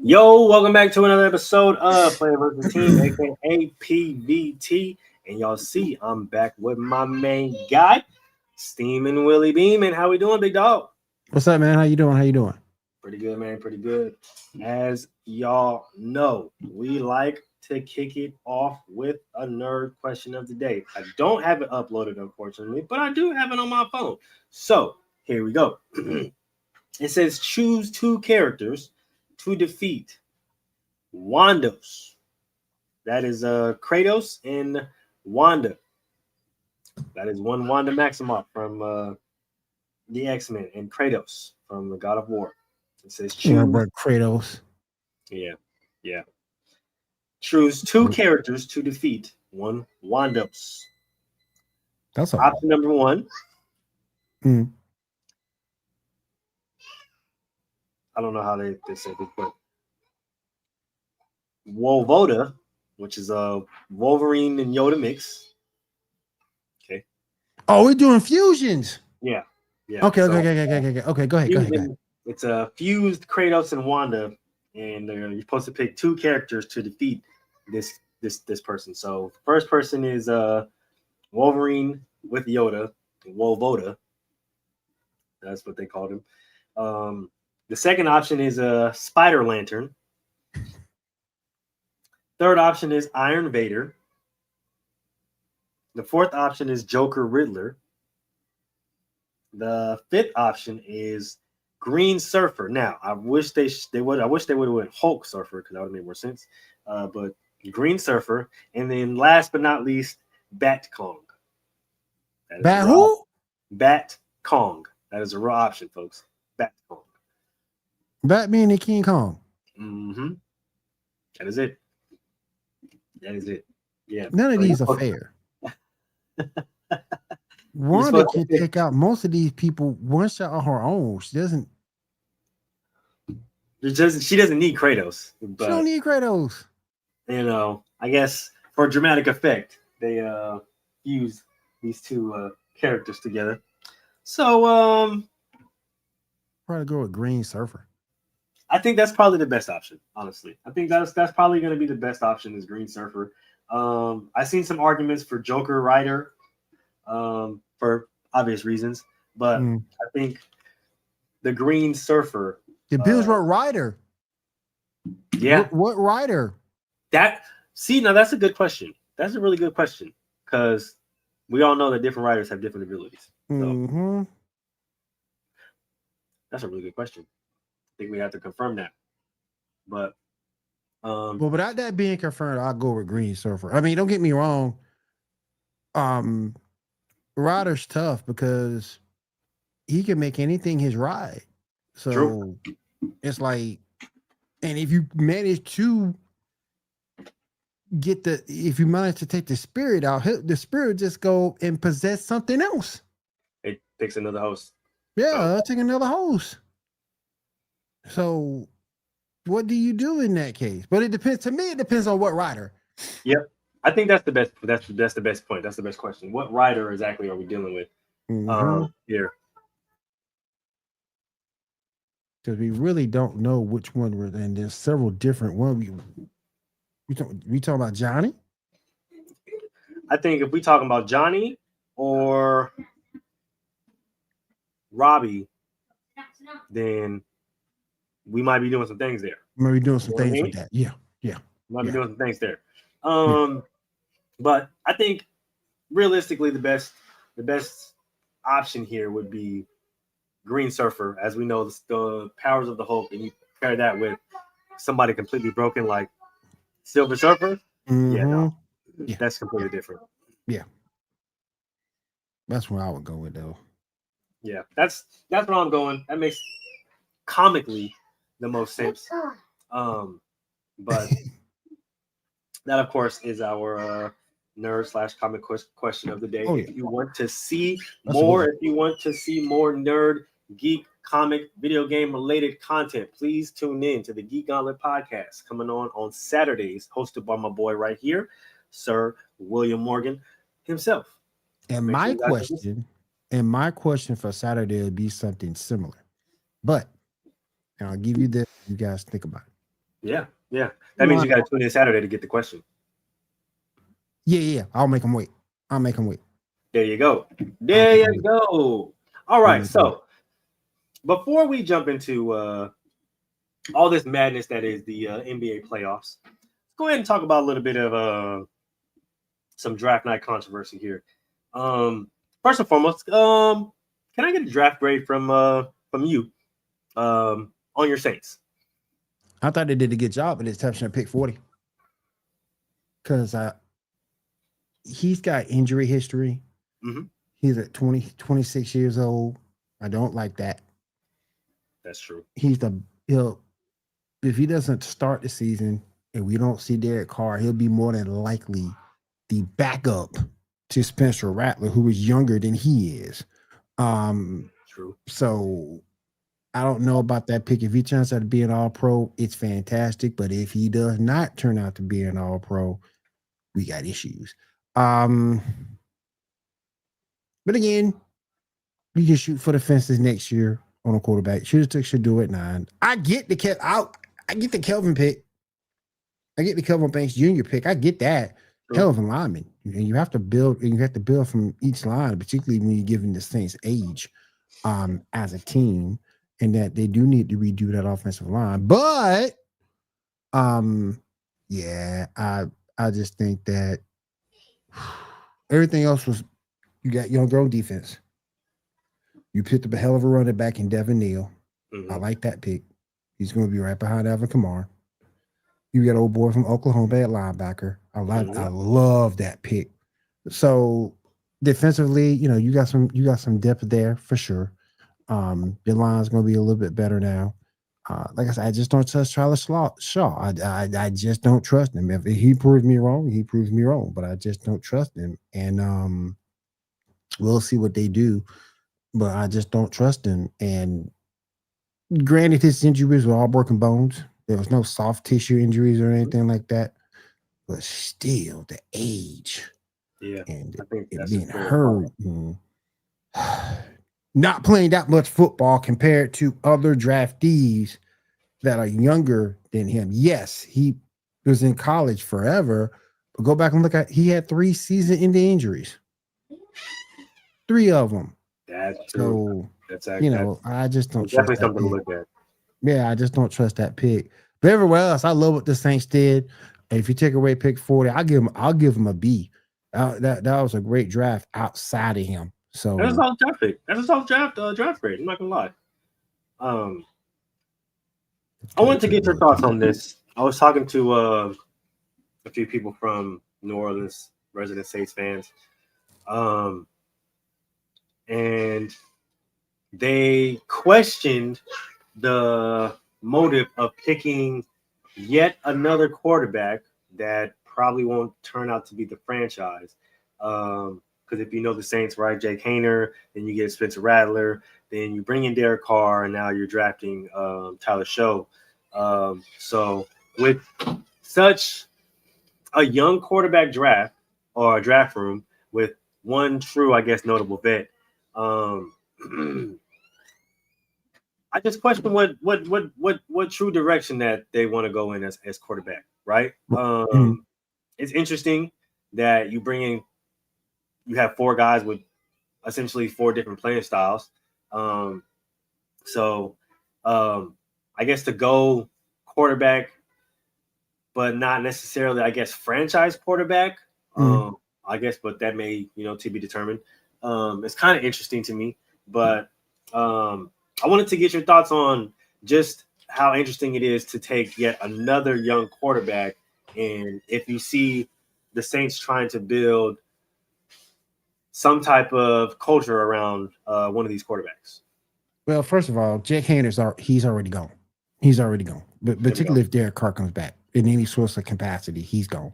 Yo, welcome back to another episode of Player vs. Team, aka PVT. And y'all see, I'm back with my main guy, Steamin' Willie Beeman. How we doing, big dog? What's up, man? How you doing? How you doing? Pretty good, man. Pretty good. As y'all know, we like to kick it off with a nerd question of the day. I don't have it uploaded, unfortunately, but I do have it on my phone. So here we go. It says choose two characters to defeat Wandos. That is Kratos and Wanda. That is one Wanda Maximoff from the X-Men and Kratos from the God of War. It says choose. Yeah, bro, Kratos. Yeah. Choose two characters to defeat one Wandos. That's all. Option number one. I don't know how they said this, but Wovoda, which is a Wolverine and Yoda mix. Okay. Oh, we're doing fusions. Yeah. Okay. So, Okay. Go ahead. It's a fused Kratos and Wanda, and you're supposed to pick two characters to defeat this person. So first person is Wolverine with Yoda, Wovoda. That's what they called him. The second option is a Spider Lantern. Third option is Iron Vader. The fourth option is Joker Riddler. The fifth option is Green Surfer. Now, I wish they would have went Hulk Surfer because that would have made more sense. But Green Surfer, and then last but not least, Bat Kong. Bat who? Bat Kong. That is a raw option, folks. Bat Kong. Batman and King Kong. Mm-hmm. That is it. Yeah. None of these are fair. Wanda can take out most of these people one shot on her own. She doesn't need Kratos. But, she don't need Kratos. I guess for dramatic effect, they use these two characters together. So probably go with Green Surfer. I think that's probably the best option, honestly. I think that's probably going to be the best option is Green Surfer. I've seen some arguments for Joker Rider for obvious reasons, but I think the Green Surfer. The Bills wrote Rider. Yeah. What Rider? Now that's a good question. That's a really good question because we all know that different writers have different abilities. So that's a really good question. I think we have to confirm that. But well, without that being confirmed, I'll go with Green Surfer. I mean, don't get me wrong. Rider's tough because he can make anything his ride. So True. It's like, and if you manage to if you manage to take the spirit out, the spirit just go and possess something else. It takes another host. Yeah, take another host. So what do you do in that case? But it depends. To me, it depends on what rider. Yep. I think that's the best. That's the best point. That's the best question. What rider exactly are we dealing with here? Because we really don't know which one we're in. There's several different ones. We talking about Johnny? I think if we talking about Johnny or Robbie, then we might be doing some things there. Maybe doing some things with that. Yeah. Might be doing some things there. But I think realistically the best option here would be Green Surfer, as we know the powers of the Hulk, and you pair that with somebody completely broken like Silver Surfer. That's completely different. Yeah. That's where I would go with though. Yeah, that's where I'm going. That makes comically the most sense. But that of course is our nerd/comic question of the day. If you want to see more, nerd, geek, comic, video game related content, please tune in to the Geek Gauntlet podcast coming on Saturdays, hosted by my boy right here, Sir William Morgan himself. And my question for Saturday would be something similar, but And I'll give you this. You guys think about it. Yeah, yeah. That means you got to tune in Saturday to get the question. Yeah. I'll make them wait. I'll make them wait. There you go. I'll There make them you wait. go. All I'll right. make them wait. So before we jump into all this madness that is the NBA playoffs, let's go ahead and talk about a little bit of some draft night controversy here. First and foremost, can I get a draft grade from you on your Saints? I thought they did a good job at exception of pick 40. Because he's got injury history. Mm-hmm. He's at 26 years old. I don't like that. That's true. He'll if he doesn't start the season and we don't see Derek Carr, he'll be more than likely the backup to Spencer Rattler, who is younger than he is. True. So I don't know about that pick. If he turns out to be an all-pro, it's fantastic. But if he does not turn out to be an all-pro, we got issues. But again, you can shoot for the fences next year on a quarterback. Should do it 9. I get the Kelvin pick. I get the Kelvin Banks Jr. pick. I get that. True. Hell of a lineman. And you have to build from each line, particularly when you're giving the Saints age as a team, and that they do need to redo that offensive line. But yeah, I just think that everything else was, you got young grown defense. You picked up a hell of a running back in Devin Neal. Mm-hmm. I like that pick. He's going to be right behind Alvin Kamara. You got old boy from Oklahoma at linebacker. I love that pick. So defensively, you got some depth there for sure. Your line's going to be a little bit better now. Like I said, I just don't trust Charles Shaw. I just don't trust him. If he proves me wrong, he proves me wrong. But I just don't trust him. And we'll see what they do. But I just don't trust him. And granted, his injuries were all broken bones. There was no soft tissue injuries or anything like that. But still, the age, and it being hurt, and not playing that much football compared to other draftees that are younger than him. Yes, he was in college forever, but go back and look at, he had 3 season-ending injuries. 3 of them. That's true. So, I just don't trust definitely that something pick. to look at. Yeah, I just don't trust that pick. But everywhere else, I love what the Saints did. And if you take away pick 40, I'll give him a B. That was a great draft outside of him. So that's a soft draft pick. That's a soft draft grade. I'm not gonna lie. I wanted to get your thoughts on this. I was talking to a few people from New Orleans, resident Saints fans, and they questioned the motive of picking yet another quarterback that probably won't turn out to be the franchise. Because if you know the Saints, right, Jake Hayner, then you get Spencer Rattler, then you bring in Derek Carr, and now you're drafting Tyler Show. So with such a young quarterback draft or a draft room with one true, I guess, notable vet, I just question what true direction that they want to go in as quarterback, right? It's interesting that you have 4 guys with essentially 4 different playing styles. So I guess to go quarterback, but not necessarily, I guess, franchise quarterback. I guess, but that may, to be determined. It's kind of interesting to me, but I wanted to get your thoughts on just how interesting it is to take yet another young quarterback, and if you see the Saints trying to build some type of culture around one of these quarterbacks. Well, first of all, Jake Hayner's he's already gone. He's already gone. But particularly if Derek Carr comes back in any source of capacity, he's gone.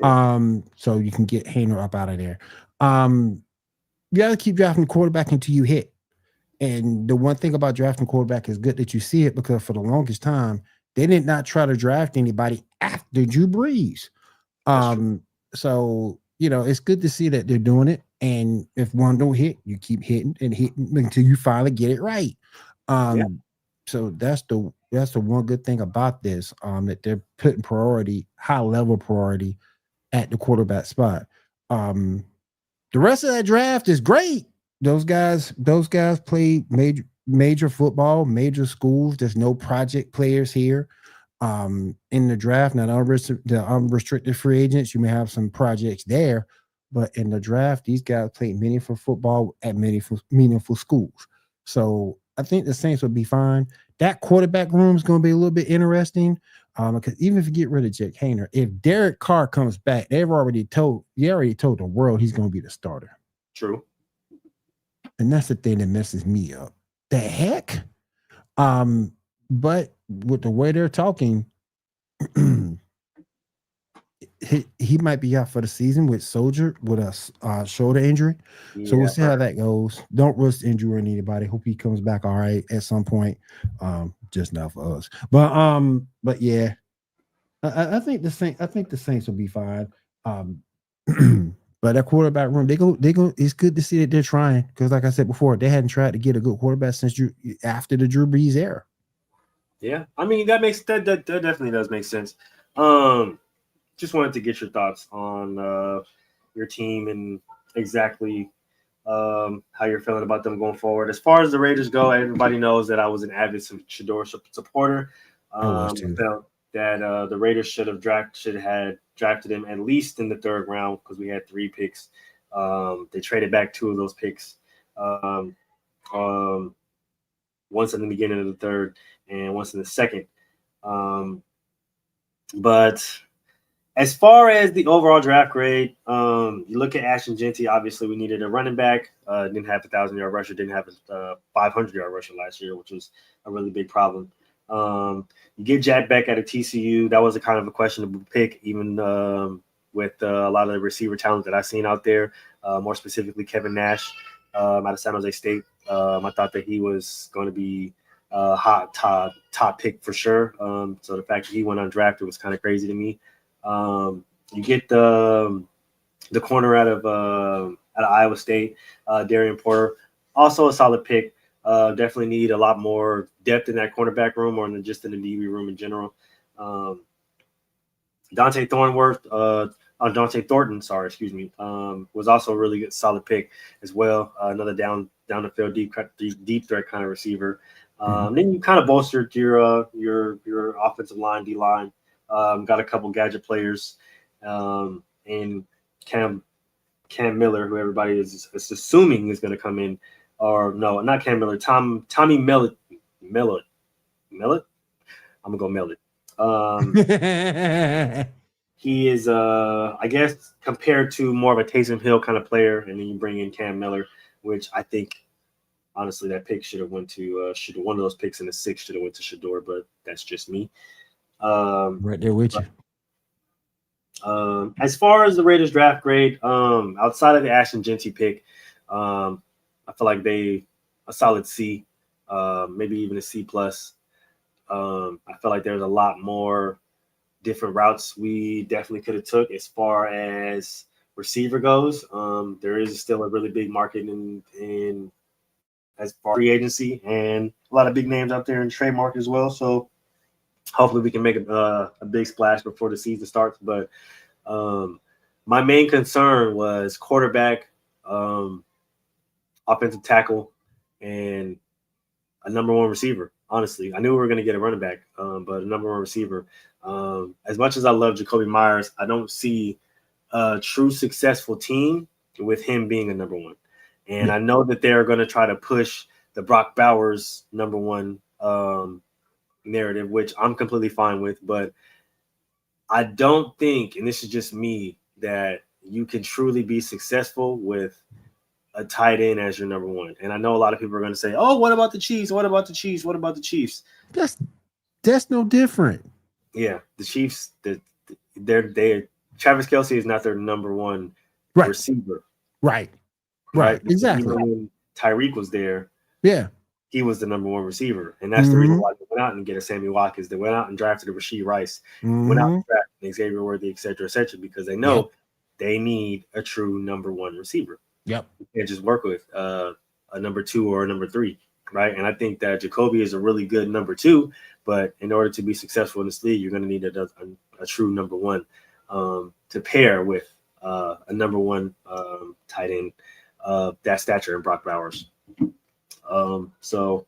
Sure. So you can get Hayner up out of there. You got to keep drafting quarterback until you hit. And the one thing about drafting quarterback is good that you see it, because for the longest time, they did not try to draft anybody after Drew Brees. So, it's good to see that they're doing it. And if one don't hit, you keep hitting and hitting until you finally get it right. So that's the That's the one good thing about this. That they're putting high level priority at the quarterback spot. Um, the rest of that draft is great. Those guys play major football, major schools. There's no project players here. In the draft, now the unrestricted free agents, you may have some projects there, but in the draft, these guys play meaningful football at meaningful schools. So I think the Saints will be fine. That quarterback room is going to be a little bit interesting. Because even if you get rid of Jake Hayner, if Derek Carr comes back, they already told the world he's going to be the starter. True. And that's the thing that messes me up. The heck? But with the way they're talking, he might be out for the season with a shoulder injury. So we'll Yeah. see how that goes. Don't rush injury on anybody. Hope he comes back all right at some point. Just not for us. But yeah, I think the Saints will be fine. But that quarterback room, they go. It's good to see that they're trying because, like I said before, they hadn't tried to get a good quarterback since after the Drew Brees era. Yeah. I mean, that definitely does make sense. Just wanted to get your thoughts on your team and exactly how you're feeling about them going forward. As far as the Raiders go, everybody knows that I was an avid Shador supporter. I was I too. felt that the Raiders should have drafted him at least in the third round because we had 3 picks. They traded back 2 of those picks. Um, once in the beginning of the third and once in the second. But as far as the overall draft grade, you look at Ashton Genty. Obviously, we needed a running back. Didn't have a 1,000-yard rusher. Didn't have a 500-yard rusher last year, which was a really big problem. You get Jack Beck out of TCU. That was a kind of a questionable pick, even with a lot of the receiver talent that I've seen out there. More specifically, Kevin Nash out of San Jose State. I thought that he was going to be hot top pick for sure. So the fact that he went undrafted was kind of crazy to me. You get the corner out of Iowa State, Darian Porter, also a solid pick. Definitely need a lot more depth in that cornerback room or just in the DB room in general. Dante Thornton, excuse me, was also a really good, solid pick as well. Another down the field deep threat kind of receiver. Then you kind of bolstered your offensive line, D line. Got a couple gadget players, and Cam Miller, who everybody is assuming is going to come in, or no, not Cam Miller, Tommy Millet. I'm gonna go Millet. He is, I guess, compared to more of a Taysom Hill kind of player, and then you bring in Cam Miller, which I think, honestly, that pick should have went to one of those picks in the 6th should have went to Shador, but that's just me. Right there with you. As far as the Raiders draft grade, outside of the Ashton Genty pick, I feel like a solid C, maybe even a C plus. I feel like there's a lot more different routes we definitely could have took as far as receiver goes. There is still a really big market in as far as free agency and a lot of big names out there in trade market as well. So hopefully we can make a big splash before the season starts. But my main concern was quarterback, offensive tackle, and a number 1 receiver. Honestly, I knew we were going to get a running back, but a number 1 receiver. As much as I love Jacoby Myers, I don't see a true successful team with him being a number 1. And I know that they're going to try to push the Brock Bowers number 1 narrative, which I'm completely fine with. But I don't think, and this is just me, that you can truly be successful with a tight end as your number 1. And I know a lot of people are going to say, "Oh, what about the Chiefs? What about the Chiefs? What about the Chiefs?" That's no different. Yeah, the Chiefs, Travis Kelce is not their number 1 receiver. Right. Exactly. Even when Tyreek was there, he was the number 1 receiver, and that's the reason why they went out and get a Sammy Watkins. They went out and drafted a Rashee Rice, went out and drafted Xavier Worthy, et cetera, because they know they need a true number 1 receiver. Yep. You can't just work with a number 2 or a number 3, right? And I think that Jacoby is a really good number 2, But in order to be successful in this league, you're going to need a true number one to pair with a number one tight end that stature in Brock Bowers. So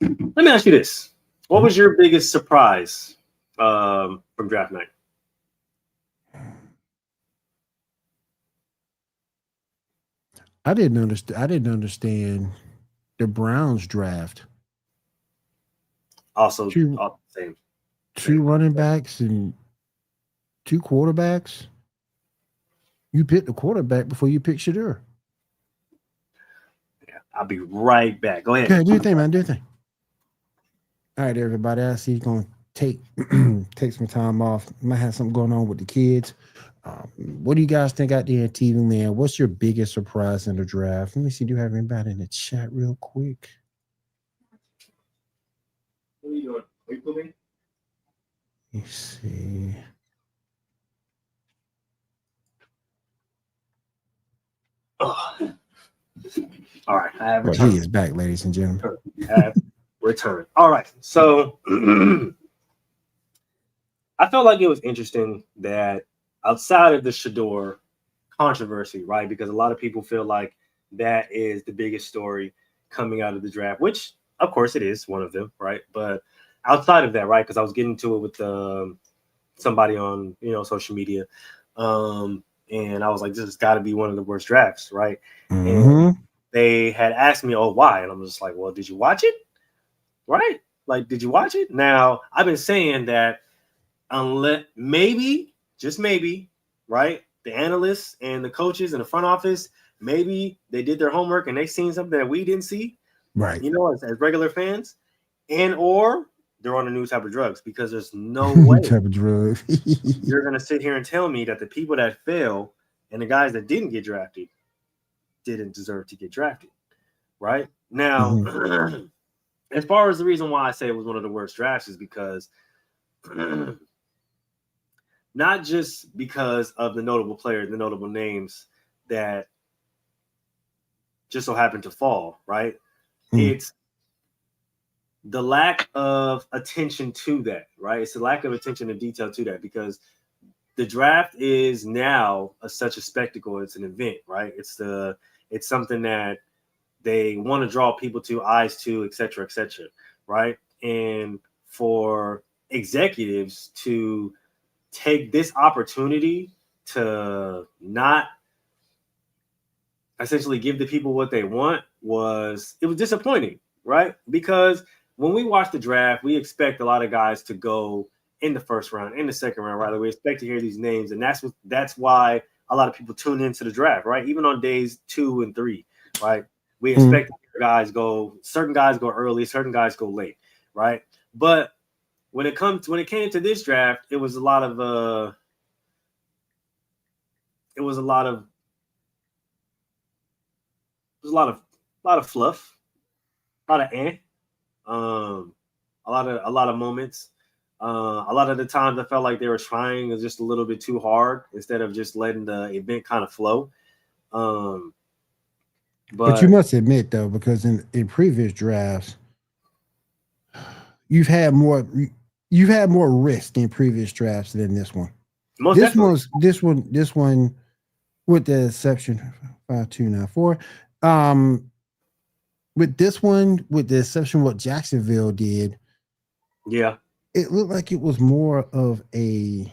let me ask you this. What was your biggest surprise from draft night? I didn't understand the Browns draft. Also, Two same. running backs and 2 quarterbacks. You picked the quarterback before you picked Shadur. Yeah, I'll be right back. Go ahead. Okay, do your thing, man. Do your thing. All right, everybody. I see you're gonna take some time off. Might have something going on with the kids. What do you guys think out there in TV land? What's your biggest surprise in the draft? Let me see. Do you have anybody in the chat real quick? What are you doing? Are you moving? Let's see. Oh. All right, I have returned. He is back, ladies and gentlemen. Have returned. All right, so I felt like it was interesting that outside of the Shador controversy, right? Because a lot of people feel like that is the biggest story coming out of the draft, which of course it is one of them, right? But outside of that, right? Because I was getting to it with somebody on social media, and I was like, this has got to be one of the worst drafts, right? And they had asked me, oh, why? And I'm just like, well, did you watch it? Right? Like, did you watch it? Now, I've been saying that unless maybe, just maybe, right? The analysts and the coaches in the front office, maybe they did their homework and they seen something that we didn't see, right? As regular fans, and or they're on a new type of drugs, because there's no way type of drug. You're going to sit here and tell me that the people that fail and the guys that didn't get drafted didn't deserve to get drafted, right? Now, as far as the reason why I say it was one of the worst drafts is because not just because of the notable players, the notable names that just so happened to fall, right? It's the lack of attention to that, right? It's the lack of attention and detail to that, because the draft is now such a spectacle. It's an event, right? It's something that they want to draw people to, eyes to, et cetera, right? And for executives to take this opportunity to not essentially give the people what they want was disappointing, right? Because when we watch the draft, we expect a lot of guys to go in the first round, in the second round, right? We expect to hear these names, and that's why a lot of people tune into the draft, right? Even on days 2 and 3, right? We expect certain guys go early, certain guys go late, right? But when it came to this draft, it was a lot of fluff, a lot of a lot of moments. A lot of the times I felt like they were trying just a little bit too hard instead of just letting the event kind of flow. But you must admit, though, because in previous drafts, you've had more risk in previous drafts than this one. This one, with the exception 5294. With this one, with the exception of what Jacksonville did, yeah, it looked like it was more of a,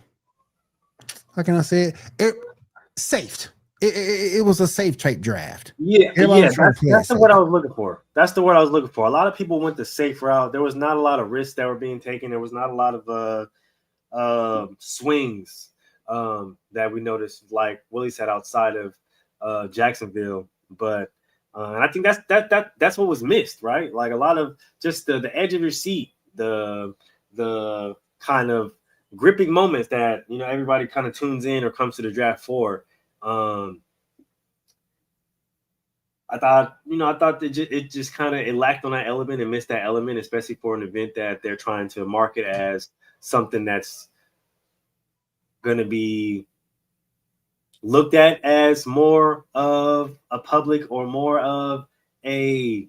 how can I say it? Safe. It was a safe type draft. Yeah, that's the word I was looking for. That's the word I was looking for. A lot of people went the safe route. There was not a lot of risks that were being taken. There was not a lot of swings that we noticed, like Willie said, outside of Jacksonville. But and I think that's what was missed, right? Like a lot of just the edge of your seat, the kind of gripping moments that everybody kind of tunes in or comes to the draft for. I thought that it just kind of lacked on that element and missed that element, especially for an event that they're trying to market as something that's going to be looked at as more of a public or more of a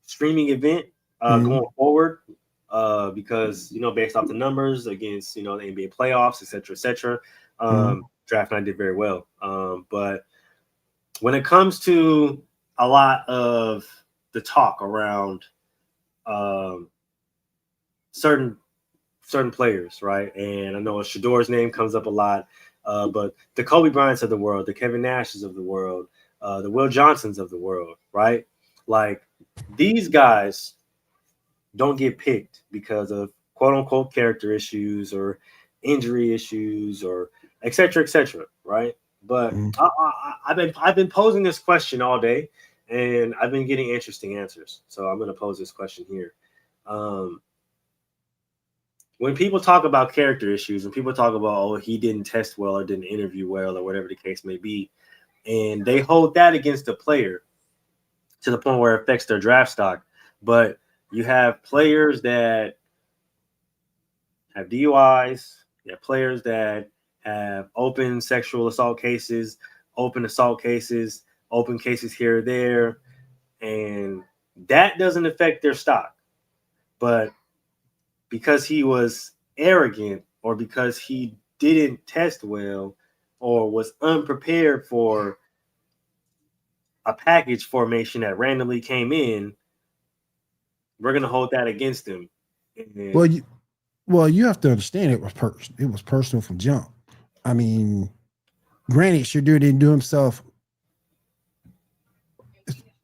streaming event. going forward, because based off the numbers against the NBA playoffs, etc., etc. Draft night did very well, but when it comes to a lot of the talk around certain players, right? And I know Shador's name comes up a lot, but the Kobe Bryants of the world, the Kevin Nashes of the world, the Will Johnsons of the world, right? Like these guys don't get picked because of quote unquote character issues or injury issues or et cetera, right? But I've been posing this question all day, and I've been getting interesting answers. So I'm going to pose this question here. When people talk about character issues, and people talk about, oh, he didn't test well or didn't interview well or whatever the case may be, and they hold that against the player to the point where it affects their draft stock. But you have players that have DUIs, you have players that have open sexual assault cases, open assault cases, open cases here or there, and that doesn't affect their stock. But because he was arrogant or because he didn't test well or was unprepared for a package formation that randomly came in, we're going to hold that against him. And well, you have to understand it was personal from jump. I mean, granted, Shadur didn't do himself.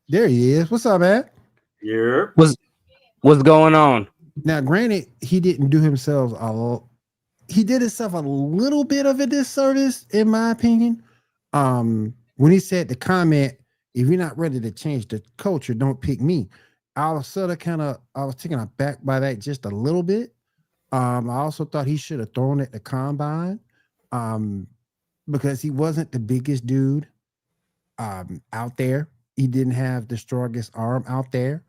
There he is. What's up, man? Yeah. What's going on? Now, granted, he didn't do himself he did himself a little bit of a disservice, in my opinion. When he said the comment, if you're not ready to change the culture, don't pick me. I was taken aback by that just a little bit. I also thought he should have thrown at the combine, because he wasn't the biggest dude out there. He didn't have the strongest arm out there.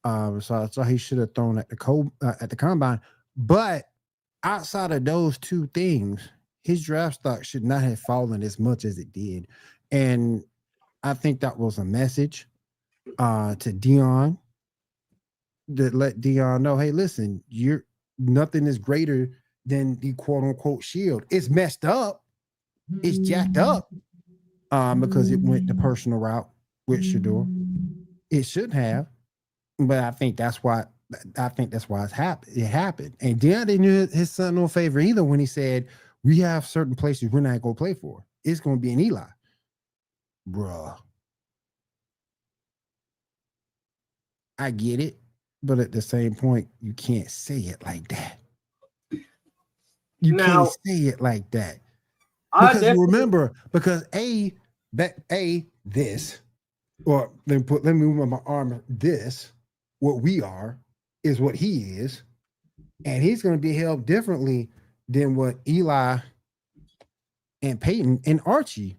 So I thought he should have thrown at the combine. But outside of those two things, his draft stock should not have fallen as much as it did. And I think that was a message to Dion, to let Dion know, hey, listen, nothing is greater than the quote unquote shield. It's messed up. It's jacked up because it went the personal route with Shador. It should have, but I think that's why it happened. And Dion didn't do his son no favor either when he said, we have certain places we're not going to play for. It's going to be an Eli. Bruh. I get it, but at the same point, you can't say it like that. You can't say it like that. Because you remember, this, or let me move my arm, this, what we are, is what he is. And he's going to be held differently than what Eli and Peyton and Archie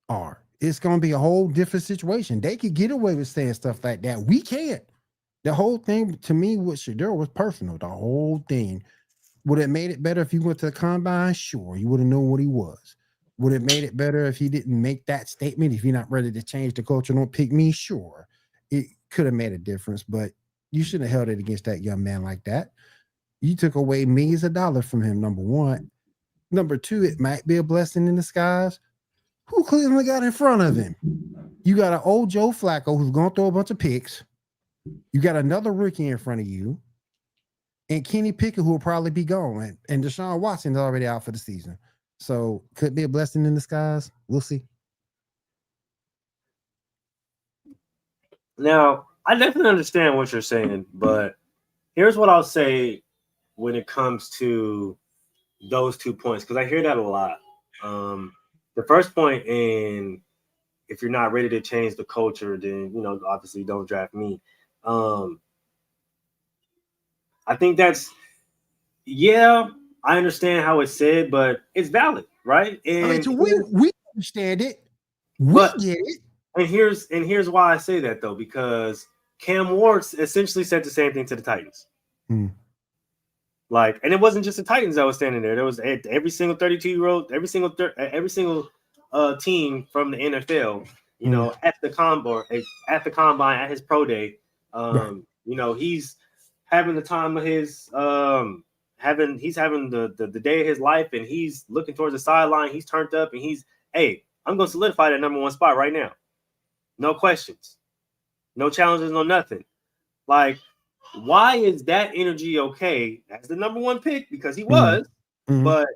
are. It's going to be a whole different situation. They could get away with saying stuff like that. We can't. The whole thing, to me, with Shador was personal. The whole thing. Would it made it better if he went to the combine? Sure. You would have known what he was. Would it made it better if he didn't make that statement? If you're not ready to change the culture, don't pick me? Sure. It could have made a difference, but you shouldn't have held it against that young man like that. You took away millions of dollars from him, number one. Number two, it might be a blessing in disguise. Who Cleveland got in front of him? You got an old Joe Flacco who's going to throw a bunch of picks. You got another rookie in front of you. And Kenny Pickett, who will probably be gone. And Deshaun Watson is already out for the season. So could be a blessing in disguise. We'll see. Now, I definitely understand what you're saying, but here's what I'll say when it comes to those 2 points, because I hear that a lot. The first point, in if you're not ready to change the culture, then obviously don't draft me. I think that's, I understand how it's said, but it's valid, right? And we understand it. We get it. And here's why I say that, though, because Cam Ward essentially said the same thing to the Titans. Like, and it wasn't just the Titans that was standing there. There was every single 32-year-old, every single team from the NFL, at the combine, at his pro day. Right. He's having the time of his he's having the day of his life, and he's looking towards the sideline. He's turned up, and hey, I'm gonna solidify that number one spot right now. No questions, no challenges, no nothing. Like, why is that energy okay as the number one pick? Because he was, but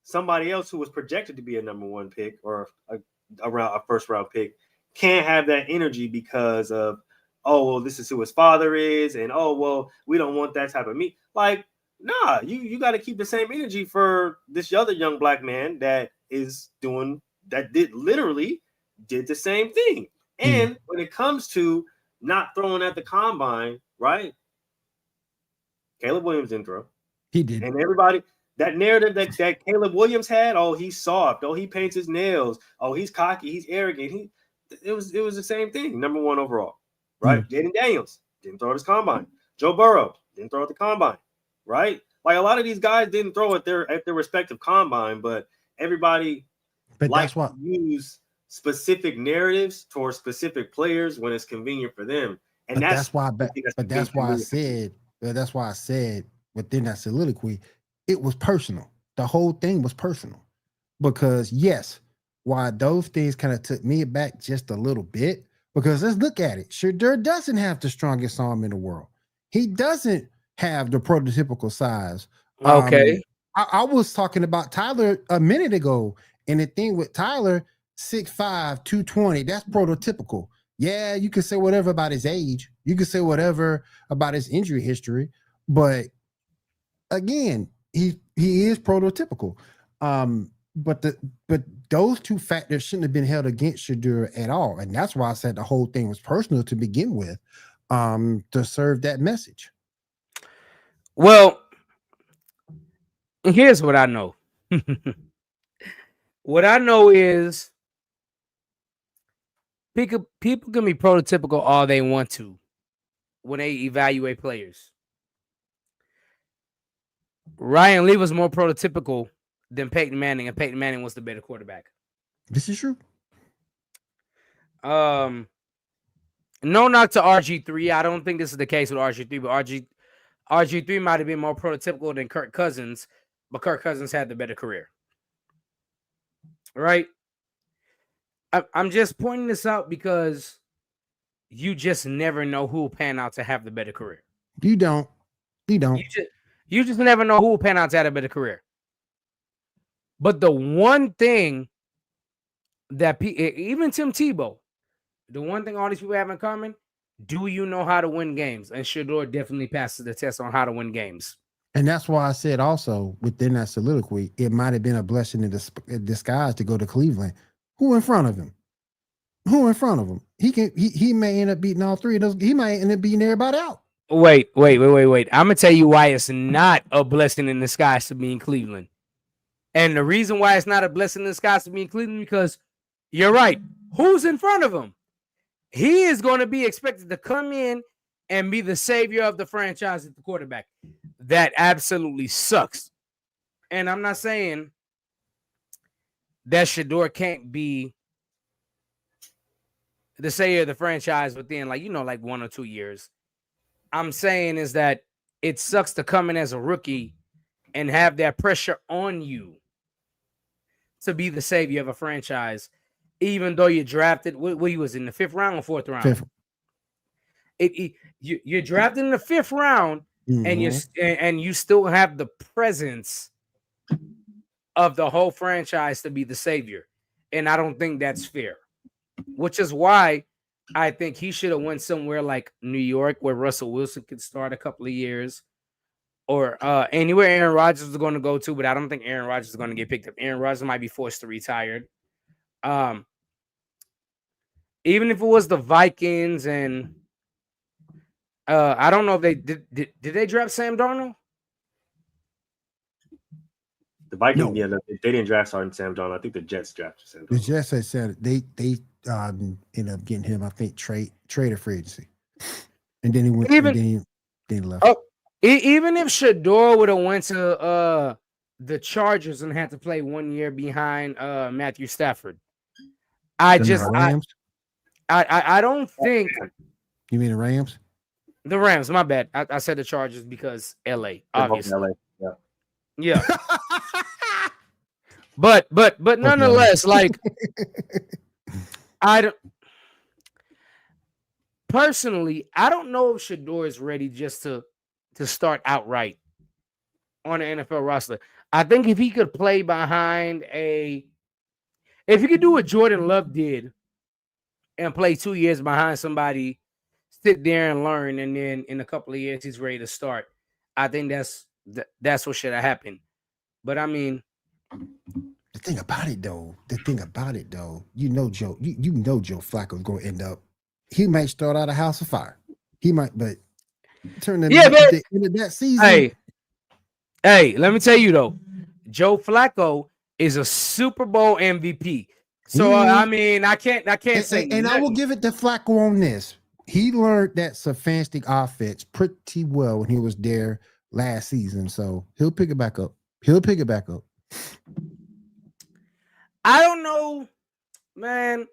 somebody else who was projected to be a number one pick or a first round pick can't have that energy because of, oh, well, this is who his father is, and oh, well, we don't want that type of meat. Like, nah, you got to keep the same energy for this other young black man that literally did the same thing. And when it comes to not throwing at the combine, right? Caleb Williams didn't throw. He did. And everybody, that narrative that Caleb Williams had, oh, he's soft, oh, he paints his nails, oh, he's cocky, he's arrogant. It was the same thing. Number one overall, right? Jaden Daniels didn't throw at his combine. Joe Burrow didn't throw at the combine, right? Like, a lot of these guys didn't throw at their respective combine, but everybody that's why use specific narratives towards specific players when it's convenient for them. And that's why I said within that soliloquy, it was personal. The whole thing was personal. Because yes, why those things kind of took me back just a little bit, because let's look at it. Shedeur doesn't have the strongest arm in the world. He doesn't have the prototypical size. Okay. I was talking about Tyler a minute ago, and the thing with Tyler, 6'5", 220, that's prototypical. Yeah, you can say whatever about his age. You can say whatever about his injury history, but again, he is prototypical. But those two factors shouldn't have been held against Shedeur at all, and that's why I said the whole thing was personal to begin with, to serve that message. Well, here's what I know. What I know is people can be prototypical all they want to when they evaluate players. Ryan Lee was more prototypical than Peyton Manning, and Peyton Manning was the better quarterback. This is true. No knock to RG3. I don't think this is the case with RG3, but RG3 might have been more prototypical than Kirk Cousins, but Kirk Cousins had the better career. Right? I'm just pointing this out because you just never know who will pan out to have the better career. You don't. You just never know who will pan out to have a better career. But the one thing that even Tim Tebow, the one thing all these people have in common, do you know how to win games? And Shedeur definitely passes the test on how to win games. And that's why I said also within that soliloquy, it might have been a blessing in disguise to go to Cleveland. Who in front of him? He may end up beating all three of those. He might end up beating everybody out. Wait. I'm gonna tell you why it's not a blessing in disguise to be in Cleveland. And the reason why it's not a blessing in disguise to be in Cleveland, because you're right. Who's in front of him? He is going to be expected to come in and be the savior of the franchise at the quarterback. That absolutely sucks. And I'm not saying that Shedeur can't be the savior of the franchise within, like 1 or 2 years. I'm saying is that it sucks to come in as a rookie and have that pressure on you to be the savior of a franchise, even though you drafted. What he was in the 5th round or 4th round? 5th. You're drafted in the 5th round, and you still have the presence of the whole franchise to be the savior, and I don't think that's fair. Which is why I think he should have went somewhere like New York, where Russell Wilson could start a couple of years, or anywhere Aaron Rodgers was going to go to. But I don't think Aaron Rodgers is going to get picked up. Aaron Rodgers might be forced to retire. Even if it was the Vikings, and I don't know if they did they draft Sam Darnold? The Vikings, they didn't draft Sam Darnold. I think the Jets drafted Sam Darnold. The Jets had said they ended up getting him, I think, trade or free agency, and then he went. Then he left. Oh, even if Shedeur would have went to the Chargers and had to play 1 year behind Matthew Stafford, I don't think. You mean the Rams? The Rams, my bad. I said the Chargers because LA, They're both obviously. LA. Yeah. Yeah. But nonetheless, like I don't personally, I don't know if Shador is ready just to start outright on the NFL roster. I think if he could play behind if he could do what Jordan Love did and play 2 years behind somebody, sit there and learn, and then in a couple of years he's ready to start. I think that's what should have happened. But I mean, the thing about it though, you know Joe Flacco's gonna end up. He might start out a house of fire. He might, but turn the end of that season. Hey, let me tell you though, Joe Flacco is a Super Bowl MVP. So I mean, I can't say. And I will give it to Flacco on this. He learned that Stefanski offense pretty well when he was there last season. So he'll pick it back up. I don't know, man.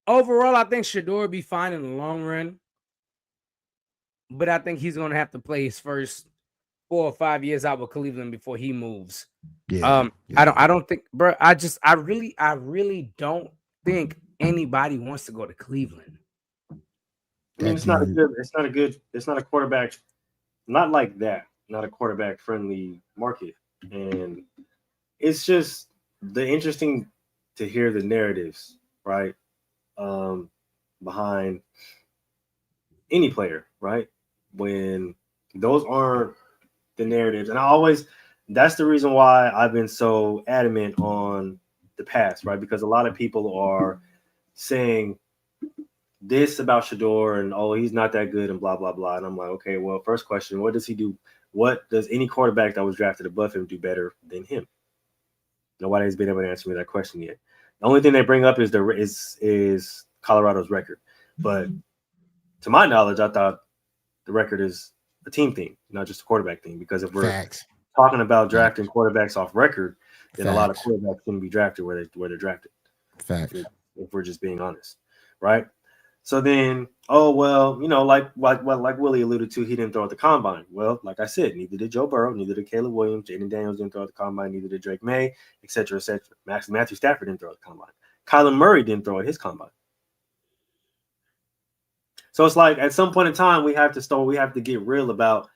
Overall, I think Shador will be fine in the long run. But I think he's gonna have to play his first 4 or 5 years out with Cleveland before he moves. Yeah. I don't think, bro. I really don't think anybody wants to go to Cleveland. I mean, it's not a quarterback, not like that, not a quarterback friendly market. And it's just the interesting to hear the narratives, right? Behind any player, right? When those aren't the narratives. And that's the reason why I've been so adamant on the past, right? Because a lot of people are saying this about Shador and, oh, he's not that good and blah, blah, blah. And I'm like, okay, well, first question, what does he do? What does any quarterback that was drafted above him do better than him? Nobody has been able to answer me that question yet. The only thing they bring up is Colorado's record. But to my knowledge, I thought the record is a team thing, not just a quarterback thing. Because if we're talking about drafting quarterbacks off record, then a lot of quarterbacks shouldn't be drafted where they're drafted. If we're just being honest, right? So then, oh well, like Willie alluded to, he didn't throw at the combine. Well, like I said, neither did Joe Burrow, neither did Caleb Williams, Jaden Daniels didn't throw at the combine, neither did Drake May, et cetera, et cetera. Matthew Stafford didn't throw at the combine. Kyler Murray didn't throw at his combine. So it's like at some point in time, we have to get real about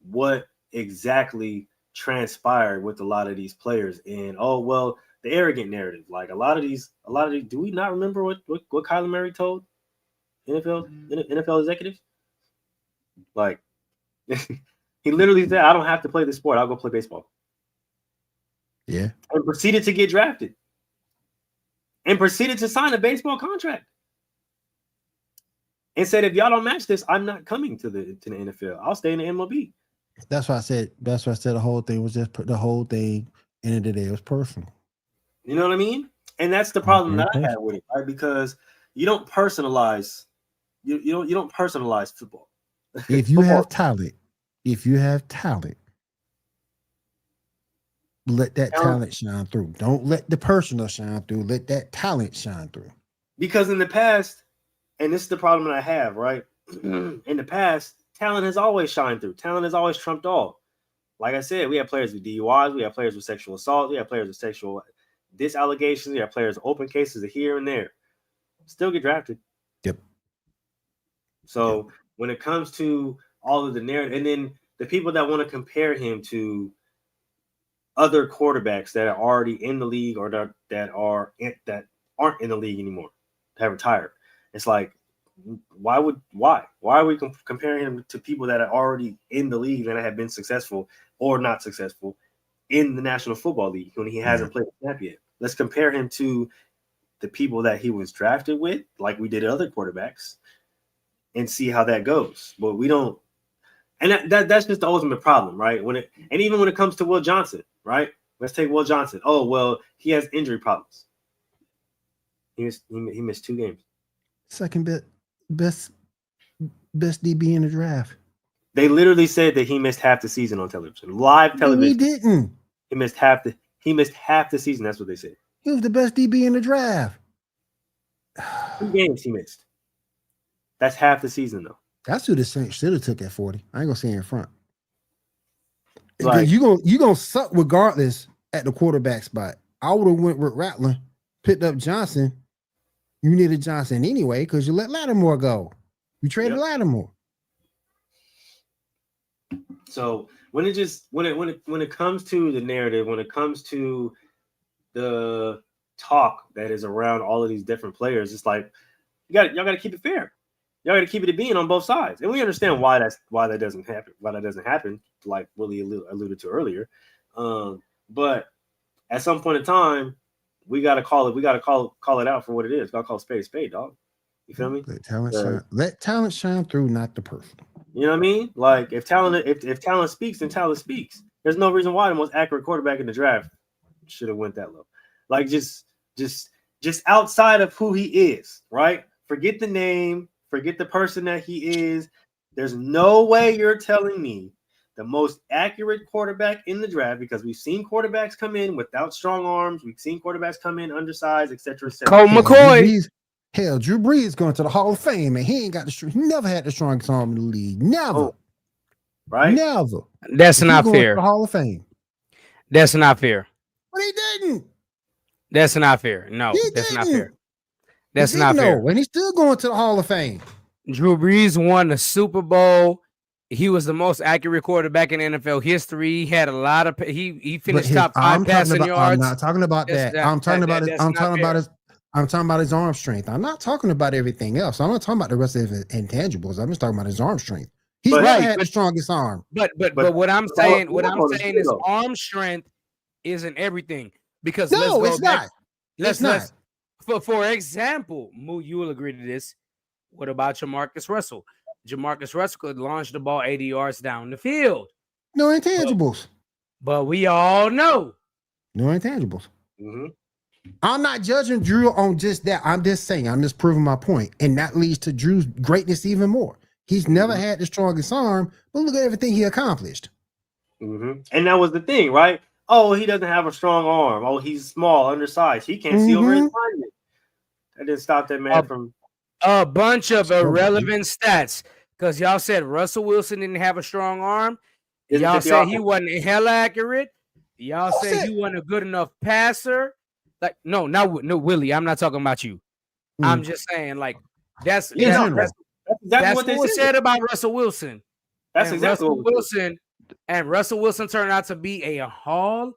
what exactly transpired with a lot of these players. And the arrogant narrative, like a lot of these, do we not remember what Kyler Murray told NFL executives? Like he literally said, I don't have to play this sport, I'll go play baseball. Yeah. And proceeded to get drafted. And proceeded to sign a baseball contract. And said, if y'all don't match this, I'm not coming to the NFL. I'll stay in the MLB. That's why I said the whole thing was just the whole thing. End of the day, it was personal. You know what I mean? And that's the problem that I had with it, right? Because you don't personalize. You don't personalize football. If you have talent, let that talent shine through. Don't let the personal shine through. Let that talent shine through. Because in the past, and this is the problem that I have, right? In the past, talent has always shined through. Talent has always trumped all. Like I said, we have players with DUIs, we have players with sexual assault, we have players with sexual allegations, we have players with open cases here and there. Still get drafted. Yep. So when it comes to all of the narrative, and then the people that want to compare him to other quarterbacks that are already in the league or that aren't in the league anymore, have retired. It's like, why are we comparing him to people that are already in the league and have been successful or not successful in the National Football League when he hasn't played a snap yet? Let's compare him to the people that he was drafted with, like we did other quarterbacks, and see how that goes. But we don't, and that's just the ultimate problem, right? And even when it comes to Will Johnson, right? Let's take Will Johnson. Oh well, he has injury problems. He missed 2 games. Second best DB in the draft. They literally said that he missed half the season on television, live television. No, he didn't. He missed half the season. That's what they said. He was the best DB in the draft. 2 games he missed. That's half the season though. That's who the Saints should have took at 40. I ain't gonna say in front. Like, you gonna suck regardless at the quarterback spot. I would have went with Rattler, picked up Johnson. You needed Johnson anyway because you let Lattimore go. You traded Lattimore. So when it comes to the narrative, when it comes to the talk that is around all of these different players, it's like y'all got to keep it fair. Y'all got to keep it being on both sides, and we understand why that doesn't happen. Like Willie alluded to earlier, but at some point in time, we got to call it. We got to call it out for what it is. Got to call a spade, dog. You feel me? Let talent shine through, not the person. You know what I mean? Like if talent speaks, then talent speaks. There's no reason why the most accurate quarterback in the draft should have went that low. Like just outside of who he is, right? Forget the name, forget the person that he is. There's no way you're telling me the most accurate quarterback in the draft, because we've seen quarterbacks come in without strong arms. We've seen quarterbacks come in undersized, et cetera, et cetera. Colt McCoy. Drew Brees going to the Hall of Fame, and he never had the strongest arm in the league. Never. Oh, right? Never. That's not fair. To the Hall of Fame. That's not fair. But he didn't. That's not fair. No, that's not fair. That's not fair. And he's still going to the Hall of Fame. Drew Brees won the Super Bowl. He was the most accurate quarterback in NFL history. He had a lot of he finished top 5 passing yards. I'm not talking about that. I'm talking about his arm strength. I'm not talking about everything else. I'm not talking about the rest of his intangibles. I'm just talking about his arm strength. He's never had the strongest arm. But what I'm saying is arm strength isn't everything. Because it's not. For example, Moo, you will agree to this. What about Jamarcus Russell? Jamarcus Russell could launch the ball 80 yards down the field. No intangibles. But we all know. No intangibles. Mm-hmm. I'm not judging Drew on just that. I'm just saying, I'm just proving my point. And that leads to Drew's greatness even more. He's never had the strongest arm, but look at everything he accomplished. Mm-hmm. And that was the thing, right? Oh, he doesn't have a strong arm. Oh, he's small, undersized. He can't see over his lineman. That didn't stop that man from a bunch of irrelevant stats. Because y'all said Russell Wilson didn't have a strong arm. Y'all said he wasn't hell accurate. Y'all said he wasn't a good enough passer. Like, no, Willie. I'm not talking about you. I'm just saying, like, that's exactly what they said about Russell Wilson. That's exactly Russell Wilson. And Russell Wilson turned out to be a Hall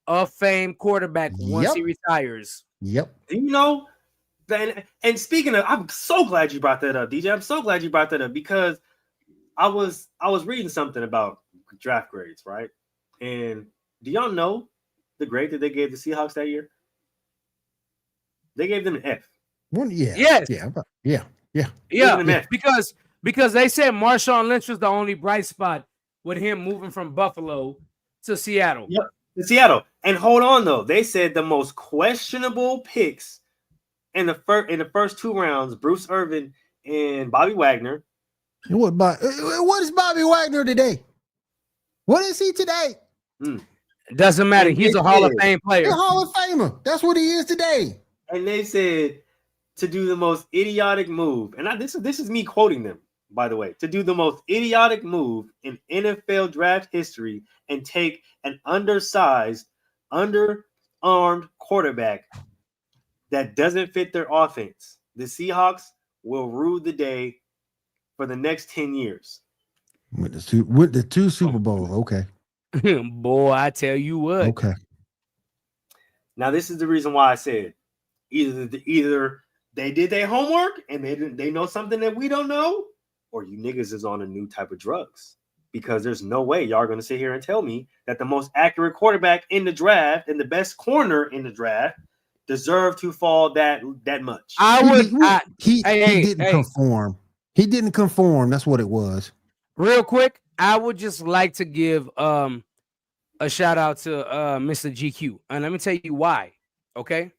of Fame quarterback once he retires. Yep. You know, and speaking of, I'm so glad you brought that up, DJ. I'm so glad you brought that up because I was reading something about draft grades, right? And do y'all know the grade that they gave the Seahawks that year? They gave them an F. Because they said Marshawn Lynch was the only bright spot with him moving from Buffalo to Seattle. Yep, to Seattle. And hold on though, they said the most questionable picks in the first 2 rounds, Bruce Irvin and Bobby Wagner. What is Bobby Wagner today? What is he today? Doesn't matter. He's a Hall of Fame player. He's a Hall of Famer. That's what he is today. And they said to do the most idiotic move, and this is me quoting them, by the way, to do the most idiotic move in NFL draft history and take an undersized, underarmed quarterback that doesn't fit their offense. The Seahawks will rue the day for the next 10 years. With the 2 Super Bowls, okay. Boy, I tell you what. Okay. Now, this is the reason why I said either they did their homework and they know something that we don't know, or you niggas is on a new type of drugs. Because there's no way y'all are going to sit here and tell me that the most accurate quarterback in the draft and the best corner in the draft deserve to fall that much. He didn't conform. He didn't conform. That's what it was. Real quick, I would just like to give a shout out to Mr. GQ. And let me tell you why. Okay.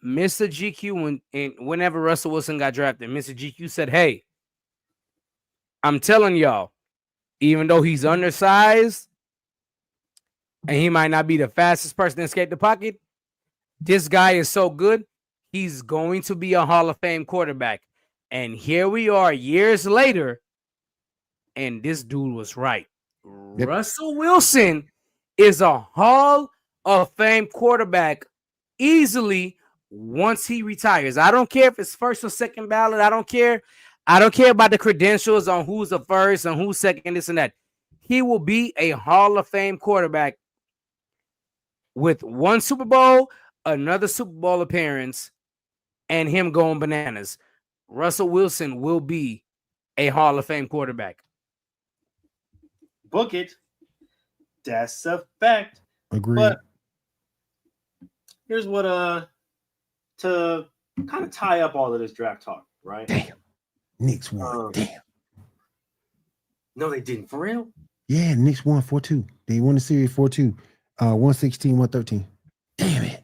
Mr. GQ, whenever Russell Wilson got drafted, Mr. GQ said, "Hey, I'm telling y'all, even though he's undersized and he might not be the fastest person to escape the pocket, this guy is so good, he's going to be a Hall of Fame quarterback." And here we are years later, and this dude was right. Yep. Russell Wilson is a Hall of Fame quarterback easily once he retires. I don't care if it's first or second ballot. I don't care. I don't care about the credentials on who's the first and who's second, this and that. He will be a Hall of Fame quarterback with one Super Bowl, another Super Bowl appearance, and him going bananas. Russell Wilson will be a Hall of Fame quarterback. Book it. That's a fact. Agreed. But here's what to kind of tie up all of this draft talk, right? Damn. Knicks won. Damn. No, they didn't. For real? Yeah, Knicks won 4-2. They won the series 4-2. 116-113. Damn it.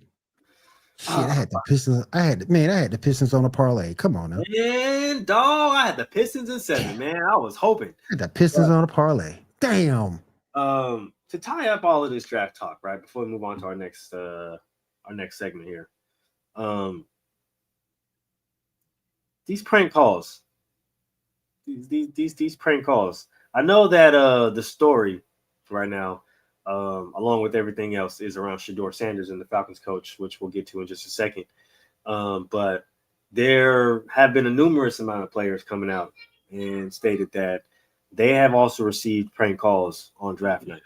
Shit, I had the Pistons. I had the Pistons on a parlay. Come on now. Man, dog, I had the Pistons in 7, man. I was hoping. I had the Pistons on a parlay. Damn. To tie up all of this draft talk, right? Before we move on to our next segment here. These prank calls. These prank calls. I know that the story right now, along with everything else, is around Shedeur Sanders and the Falcons coach, which we'll get to in just a second. But there have been a numerous amount of players coming out and stated that they have also received prank calls on draft night.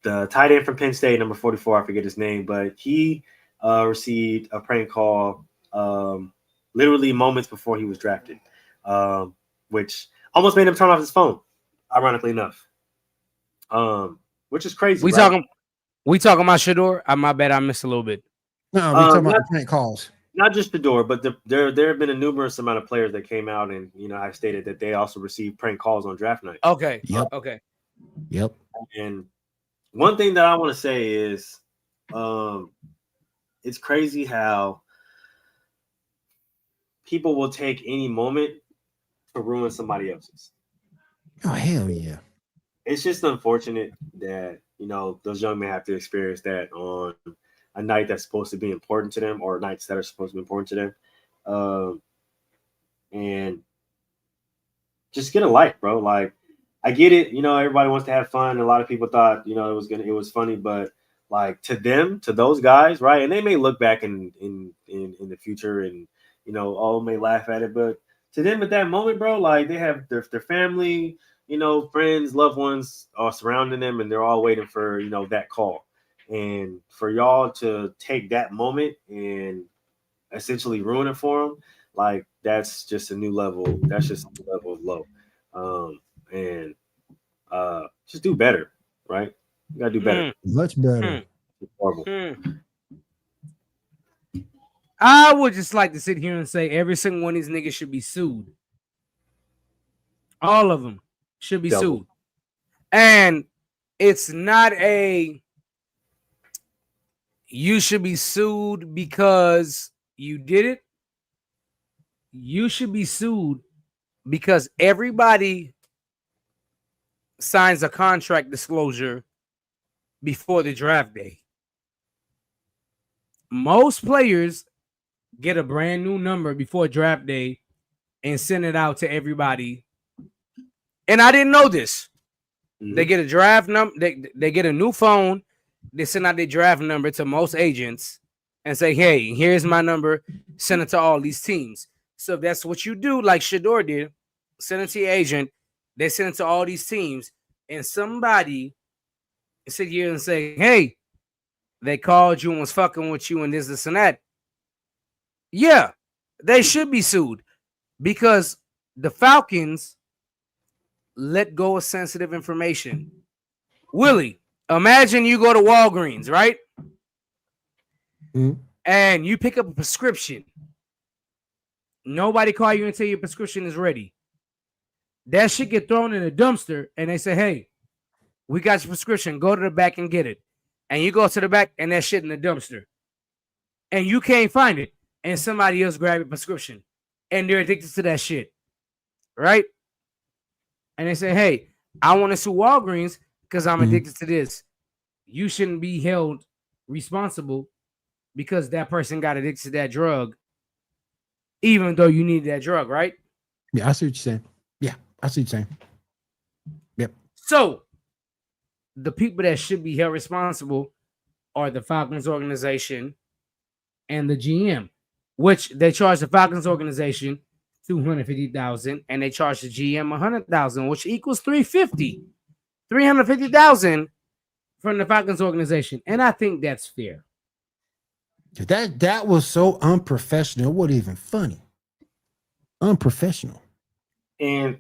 The tight end from Penn State, number 44, I forget his name, but he received a prank call literally moments before he was drafted, which almost made him turn off his phone, ironically enough. Which is crazy. We talking about Shedeur? My bad, I missed a little bit. No, we're talking about the prank calls. Not just Shedeur, but there have been a numerous amount of players that came out and have stated that they also received prank calls on draft night. Okay. Yep. Okay. Yep. And one thing that I want to say is, it's crazy how people will take any moment to ruin somebody else's. Oh, hell yeah. It's just unfortunate that, those young men have to experience that on a night that's supposed to be important to them, or nights that are supposed to be important to them. And just get a life, bro. Like, I get it. Everybody wants to have fun. A lot of people thought, it was funny, but like to those guys, right? And they may look back in the future and, may laugh at it, but to them at that moment, bro, like they have their family, friends, loved ones are surrounding them, and they're all waiting for, that call. And for y'all to take that moment and essentially ruin it for them, like that's just a new level. That's just a new level of low. And just do better, right? You gotta do better. Much better. It's horrible. I would just like to sit here and say every single one of these niggas should be sued. All of them should be sued. And it's not you should be sued because you did it. You should be sued because everybody signs a contract disclosure before the draft day. Most players get a brand new number before draft day and send it out to everybody. And I didn't know this. Mm-hmm. They get a draft number. They get a new phone. They send out their draft number to most agents and say, hey, here's my number. Send it to all these teams. So if that's what you do, like Shedeur did, send it to your agent. They send it to all these teams. And somebody sit here and say, hey, they called you and was fucking with you and this and that. Yeah, they should be sued because the Falcons let go of sensitive information. Willie, imagine you go to Walgreens, right? Mm-hmm. And you pick up a prescription. Nobody call you until your prescription is ready. That shit get thrown in a dumpster and they say, hey, we got your prescription. Go to the back and get it. And you go to the back and that shit in the dumpster. And you can't find it. And somebody else grab your prescription. And they're addicted to that shit. Right? And they say, hey, I want to sue Walgreens because I'm addicted to this. You shouldn't be held responsible because that person got addicted to that drug even though you need that drug, right? Yeah, I see what you're saying. Yeah, I see what you're saying. Yep. So the people that should be held responsible are the Falcons organization and the GM, which they charge the Falcons organization $250,000 and they charge the GM $100,000, which equals $350,000 from the Falcons organization, and I think that's fair. That was so unprofessional. It wasn't even funny. Unprofessional. And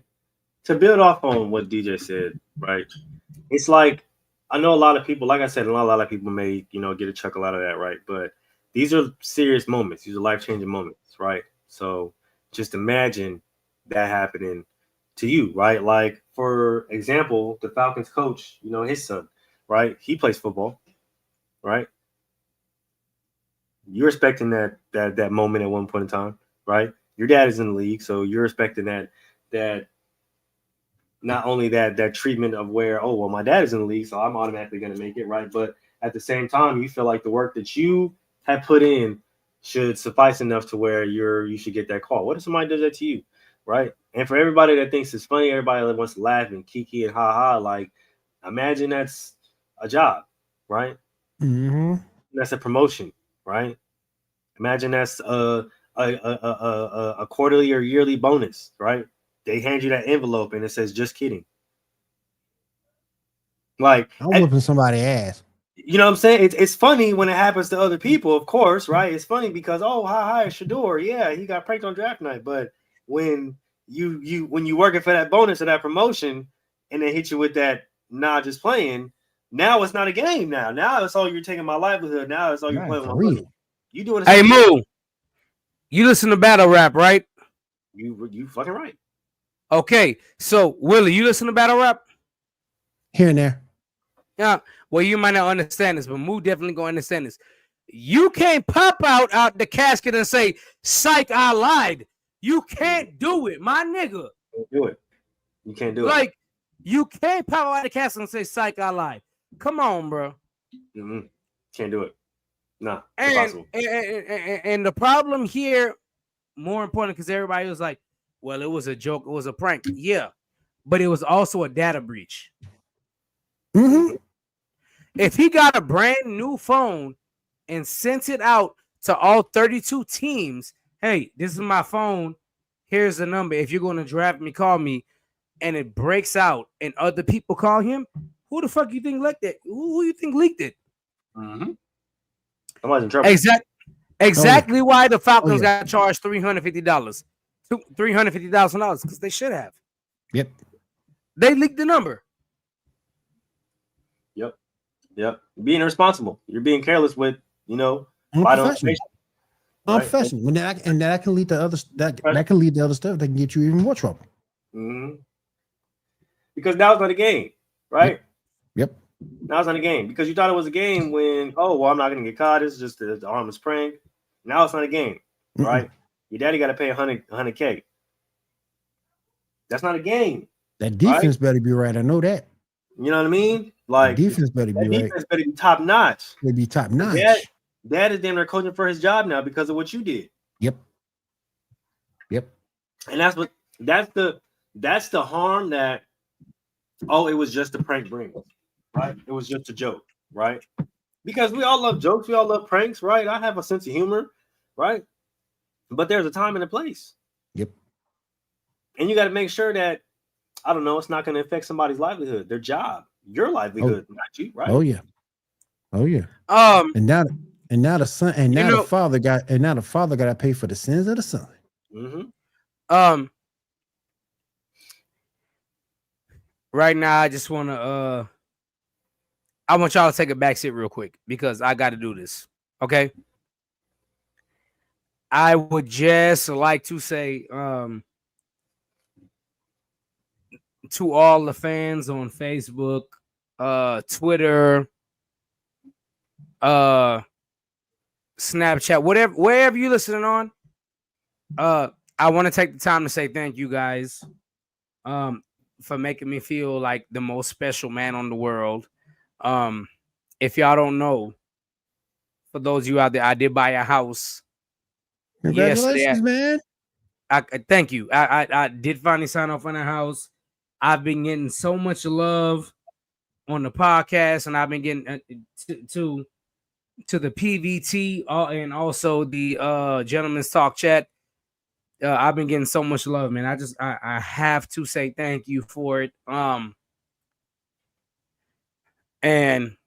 to build off on what DJ said, right? It's like I know a lot of people, like I said, a lot of people may, get a chuckle out of that, right? But these are serious moments. These are life-changing moments, right? So just imagine that happening to you, right? Like, for example, the Falcons coach, his son, right? He plays football, right? You're expecting that moment at one point in time, right? Your dad is in the league, so you're expecting that not only that treatment of where, oh, well, my dad is in the league, so I'm automatically going to make it, right? But at the same time, you feel like the work that you have put in should suffice enough to where you should get that call. What if somebody does that to you, right? And for everybody that thinks it's funny, everybody that wants to laugh and kiki and ha, like, imagine that's a job, right? Mm-hmm. That's a promotion, right? Imagine that's a quarterly or yearly bonus, right? They hand you that envelope and it says, just kidding. Like, I'm whooping somebody's ass. You know what I'm saying? It's funny when it happens to other people, of course, right? It's funny because, oh, hi, Shador. Yeah, he got pranked on draft night. But when you working for that bonus or that promotion and they hit you with that, just playing, now it's not a game now. Now it's all you're taking my livelihood. Now it's all you're playing with my money. You doing Hey, Moo, you listen to battle rap, right? You fucking right. Okay, so Willie, you listen to battle rap? Here and there. Yeah. Well, you might not understand this, but Moo definitely gonna understand this. You can't pop out the casket and say, "Psych, I lied." You can't do it, my nigga. Can't do it. You can't do it. Like, you can't pop out the casket and say, "Psych, I lied." Come on, bro. Mm-hmm. Can't do it. No, impossible. And the problem here, more important, because everybody was like, well, it was a joke, it was a prank. Yeah, but it was also a data breach. Mm-hmm. If he got a brand new phone and sent it out to all 32 teams, hey, this is my phone. Here's the number. If you're going to draft me, call me. And it breaks out and other people call him, who the fuck you think leaked it? Who you think leaked it? Mm-hmm. Somebody's in trouble. Exactly why the Falcons got charged $350, $350,000, because they should have. Yep. They leaked the number. Yep. Being irresponsible. You're being careless with, vital information. Unprofessional. When that can lead to other that can lead to other stuff that can get you even more trouble. Mm-hmm. Because now it's not a game, right? Yep. Now it's not a game because you thought it was a game when, oh, well, I'm not going to get caught. It's just the harmless prank. Now it's not a game, right? Your daddy got to pay $100K. That's not a game. That defense better be right. I know that. You know what I mean? Like, defense better be right. Defense better be top notch. Better be top notch. Dad is damn near coaching for his job now because of what you did. Yep. And that's the harm that, oh, it was just a prank brings, right? It was just a joke, right? Because we all love jokes, we all love pranks, right? I have a sense of humor, right? But there's a time and a place. Yep. And you got to make sure that, I don't know, it's not going to affect somebody's livelihood, their job, your livelihood, not you, right? Oh yeah. And now the son, and now the father got to pay for the sins of the son. Mm-hmm. Right now, I just want to I want y'all to take a back seat real quick because I got to do this. Okay. I would just like to say to all the fans on Facebook, Twitter, Snapchat, wherever you're listening on, I want to take the time to say thank you guys for making me feel like the most special man on the world. If y'all don't know, for those of you out there, I did buy a house. Congratulations, man. I thank you. I did finally sign off on the house. I've been getting so much love on the podcast, and I've been getting to the PVT and also the gentleman's talk chat. I've been getting so much love, man. I have to say thank you for it. And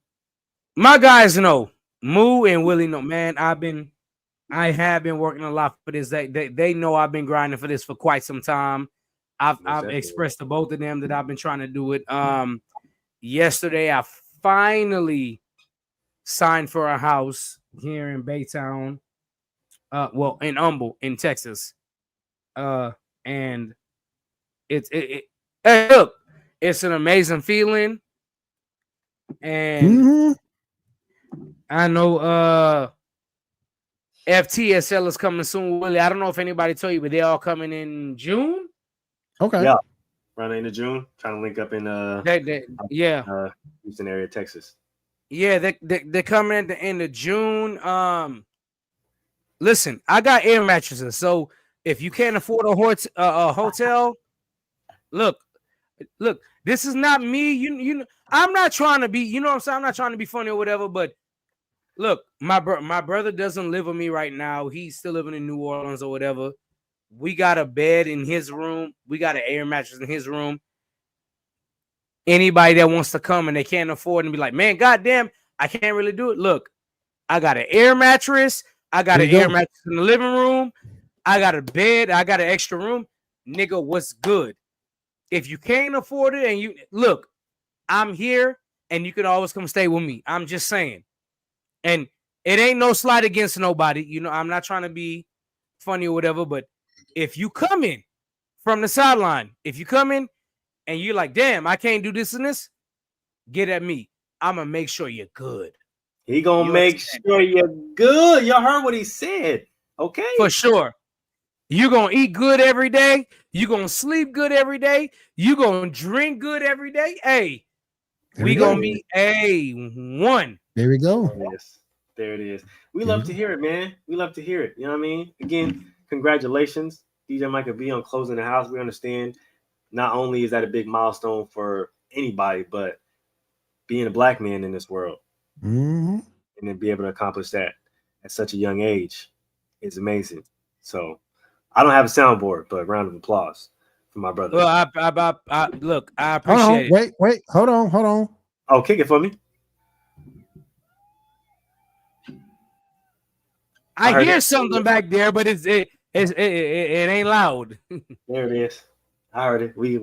my guys know, Moo and Willie know, man. I have been working a lot for this. They know I've been grinding for this for quite some time. I've expressed to both of them that I've been trying to do it. Yesterday I finally signed for a house here in Baytown. Well, in Humble, in Texas. And hey, look, it's an amazing feeling. And I know FTSL is coming soon, Willie. I don't know if anybody told you, but they're all coming in June. Okay. Yeah. Around the end of June, trying to link up in Houston area, Texas. Yeah, they're coming at the end of June. Listen, I got air mattresses, so if you can't afford a hotel, look, this is not me. You know, I'm not trying to be, you know what I'm saying? I'm not trying to be funny or whatever, but look, my brother doesn't live with me right now. He's still living in New Orleans or whatever. We got a bed in his room. We got an air mattress in his room. Anybody that wants to come and they can't afford and be like, man, goddamn, I can't really do it. Look, I got an air mattress. I got an air mattress in the living room. I got a bed. I got an extra room. Nigga, what's good? If you can't afford it and you look, I'm here and you can always come stay with me. I'm just saying. And it ain't no slight against nobody. You know, I'm not trying to be funny or whatever, but if you come in from the sideline, if you come in and you're like, damn, I can't do this and this, get at me. I'm going to make sure you're good. He going to make sure you're good. Y'all heard what he said. Okay. For sure. You're going to eat good every day. You're going to sleep good every day. You're going to drink good every day. Hey, we going to be A1. There we go. There it is. We love to hear it, man. We love to hear it. You know what I mean? Again, congratulations. DJ Micah B on closing the house. We understand not only is that a big milestone for anybody, but being a black man in this world and then be able to accomplish that at such a young age is amazing. So I don't have a soundboard, but round of applause for my brother. Well, I look, I appreciate it. Wait, hold on. Oh, kick it for me. I hear something back there, but it ain't loud. There it is. I heard it. We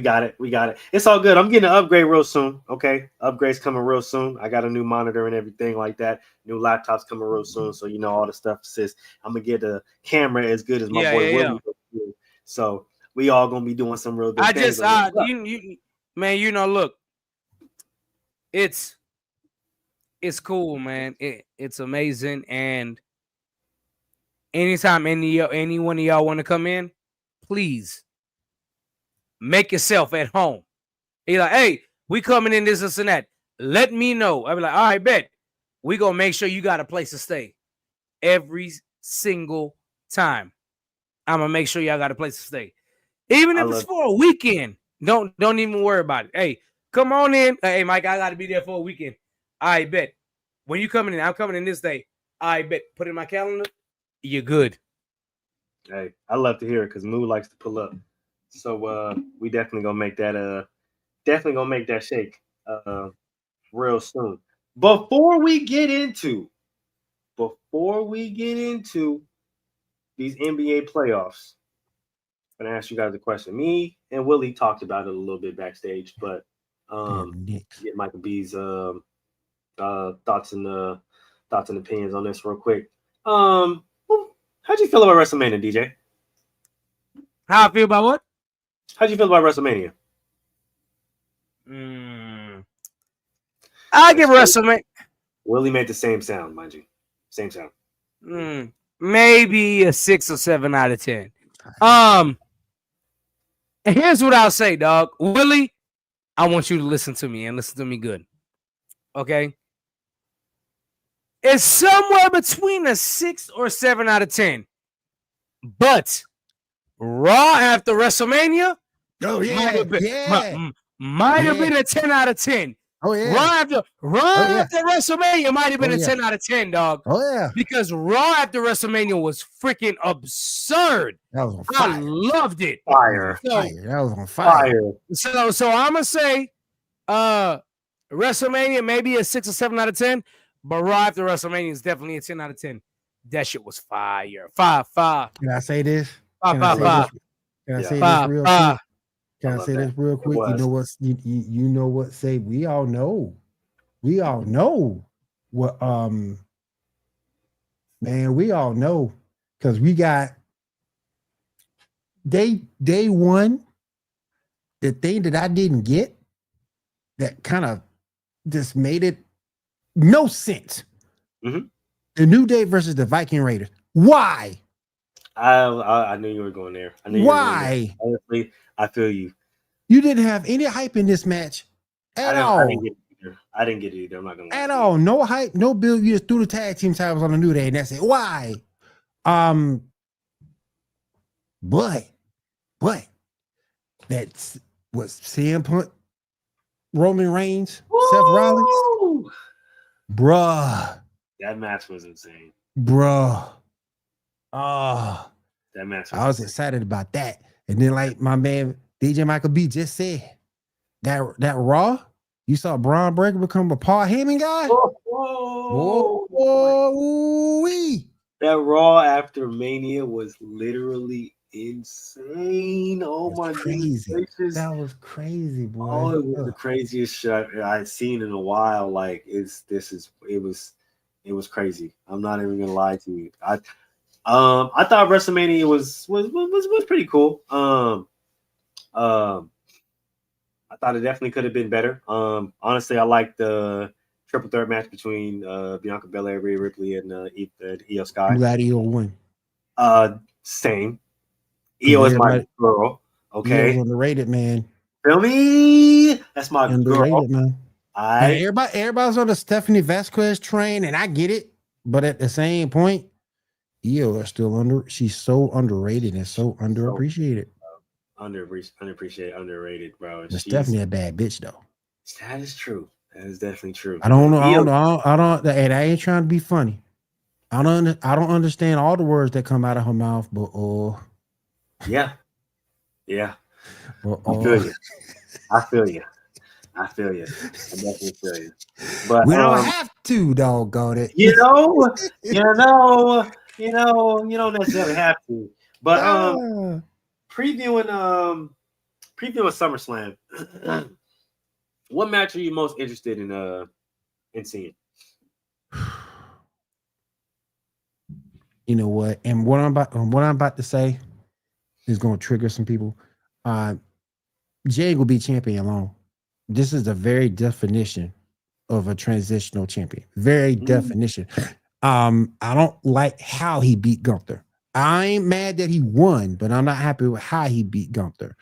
got it. We got it. It's all good. I'm getting an upgrade real soon. Okay, upgrades coming real soon. I got a new monitor and everything like that. New laptops coming real soon. So you know all the stuff sis. I'm gonna get a camera as good as my boy Willie. So we all gonna be doing some real good things. Man, you know, look, it's cool, man. It's amazing, and anytime any one of y'all want to come in, please make yourself at home. You're like, hey, we coming in this and that. Let me know. I'll be like, all right, bet. We gonna make sure you got a place to stay every single time. I'm gonna make sure y'all got a place to stay, even if it's for a weekend. Don't even worry about it. Hey, come on in. Hey, Mike, I gotta be there for a weekend. I bet. When you coming in, I'm coming in this day. I bet. Put it in my calendar. You're good. Hey, I love to hear it because Moo likes to pull up. So we definitely gonna make that shake real soon. Before we get into these NBA playoffs, I'm gonna ask you guys a question. Me and Willie talked about it a little bit backstage, but get Michael B's thoughts and opinions on this real quick. How'd you feel about WrestleMania, DJ? How I feel about what? How'd you feel about WrestleMania? I give WrestleMania. Willie made the same sound, mind you. Same sound. Maybe a 6 or 7 out of 10. Here's what I'll say, dog. Willie, I want you to listen to me and listen to me good. Okay? It's somewhere between a 6 or 7 out of 10. But Raw after WrestleMania Oh might yeah, have been, yeah, might have yeah. been a 10 out of 10. Oh yeah, Raw yeah. after WrestleMania might have been Oh, a yeah. 10 out of 10, dog. Oh yeah. Because Raw after WrestleMania was freaking absurd. That was on I fire. loved it. Fire. That was on fire. So I'm gonna say WrestleMania maybe a 6 or 7 out of 10, but Raw after WrestleMania is definitely a 10 out of 10. That shit was fire. Fire. Can I say this? Can Can I say this real quick? Can I say that. this real quick? You know what? You know what? Say we all know what. Man, we all know because we got day one. The thing that I didn't get that kind of just made it no sense. Mm-hmm. The New Day versus the Viking Raiders. Why? I knew you were going there. I knew Why? You were going there. Honestly, I feel you. You didn't have any hype in this match at all. I didn't get it either. I'm not gonna lie. At all. No hype, no build. You just threw the tag team titles on the New Day, and that's it. Why? But that's was CM Punk, Roman Reigns, Seth Rollins. Bruh. That match was insane. Bruh. Oh, that match. I was excited about that. And then, like my man DJ Michael B just said, that Raw, you saw Braun Breaker become a Paul Heyman guy. That Raw after Mania was literally insane. Oh my crazy! gracious. That was crazy, boy. Oh, it was the craziest shit I've seen in a while. Like it was crazy. I'm not even gonna lie to you. I thought WrestleMania was pretty cool. I thought it definitely could have been better. Honestly, I liked the triple threat match between Bianca Belair, Rhea Ripley, and Io Sky. I'm glad Io won. Same. Io is my girl. Okay. Io's underrated, man. Feel me? That's my underrated, girl. Man. Everybody's on the Stephanie Vasquez train, and I get it. But at the same point, Io is still she's so underrated and so underappreciated. Underappreciated, underrated, bro. She's definitely a bad bitch, though. That is true. That is definitely true. I don't know. And I ain't trying to be funny. I don't understand all the words that come out of her mouth, but yeah. But, I feel you. I definitely feel you. But we don't have to, doggone it. You don't necessarily have to. But previewing SummerSlam, what match are you most interested in seeing? You know what? And what I'm about to say is going to trigger some people. Jay will be champion long. This is the very definition of a transitional champion. Very definition. I don't like how he beat Gunther. I ain't mad that he won, but I'm not happy with how he beat Gunther.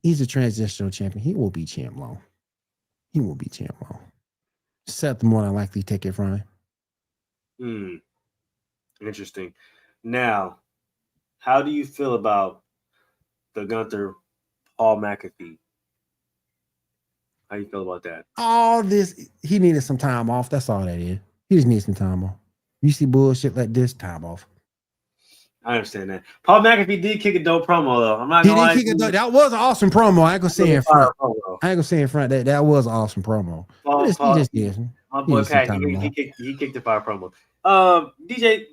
He's a transitional champion. He will be champ long. Seth more than likely take it from him. Interesting. Now, how do you feel about the Gunther Paul McAfee? How do you feel about that? All this, he needed some time off. That's all that is. He just needs some time off. You see bullshit like this, time off. I understand that. Paul McAfee did kick a dope promo though. I'm not gonna lie. That was an awesome promo. I ain't gonna say in front. That was an awesome promo. Paul, my boy Pat, he kicked the fire promo. DJ,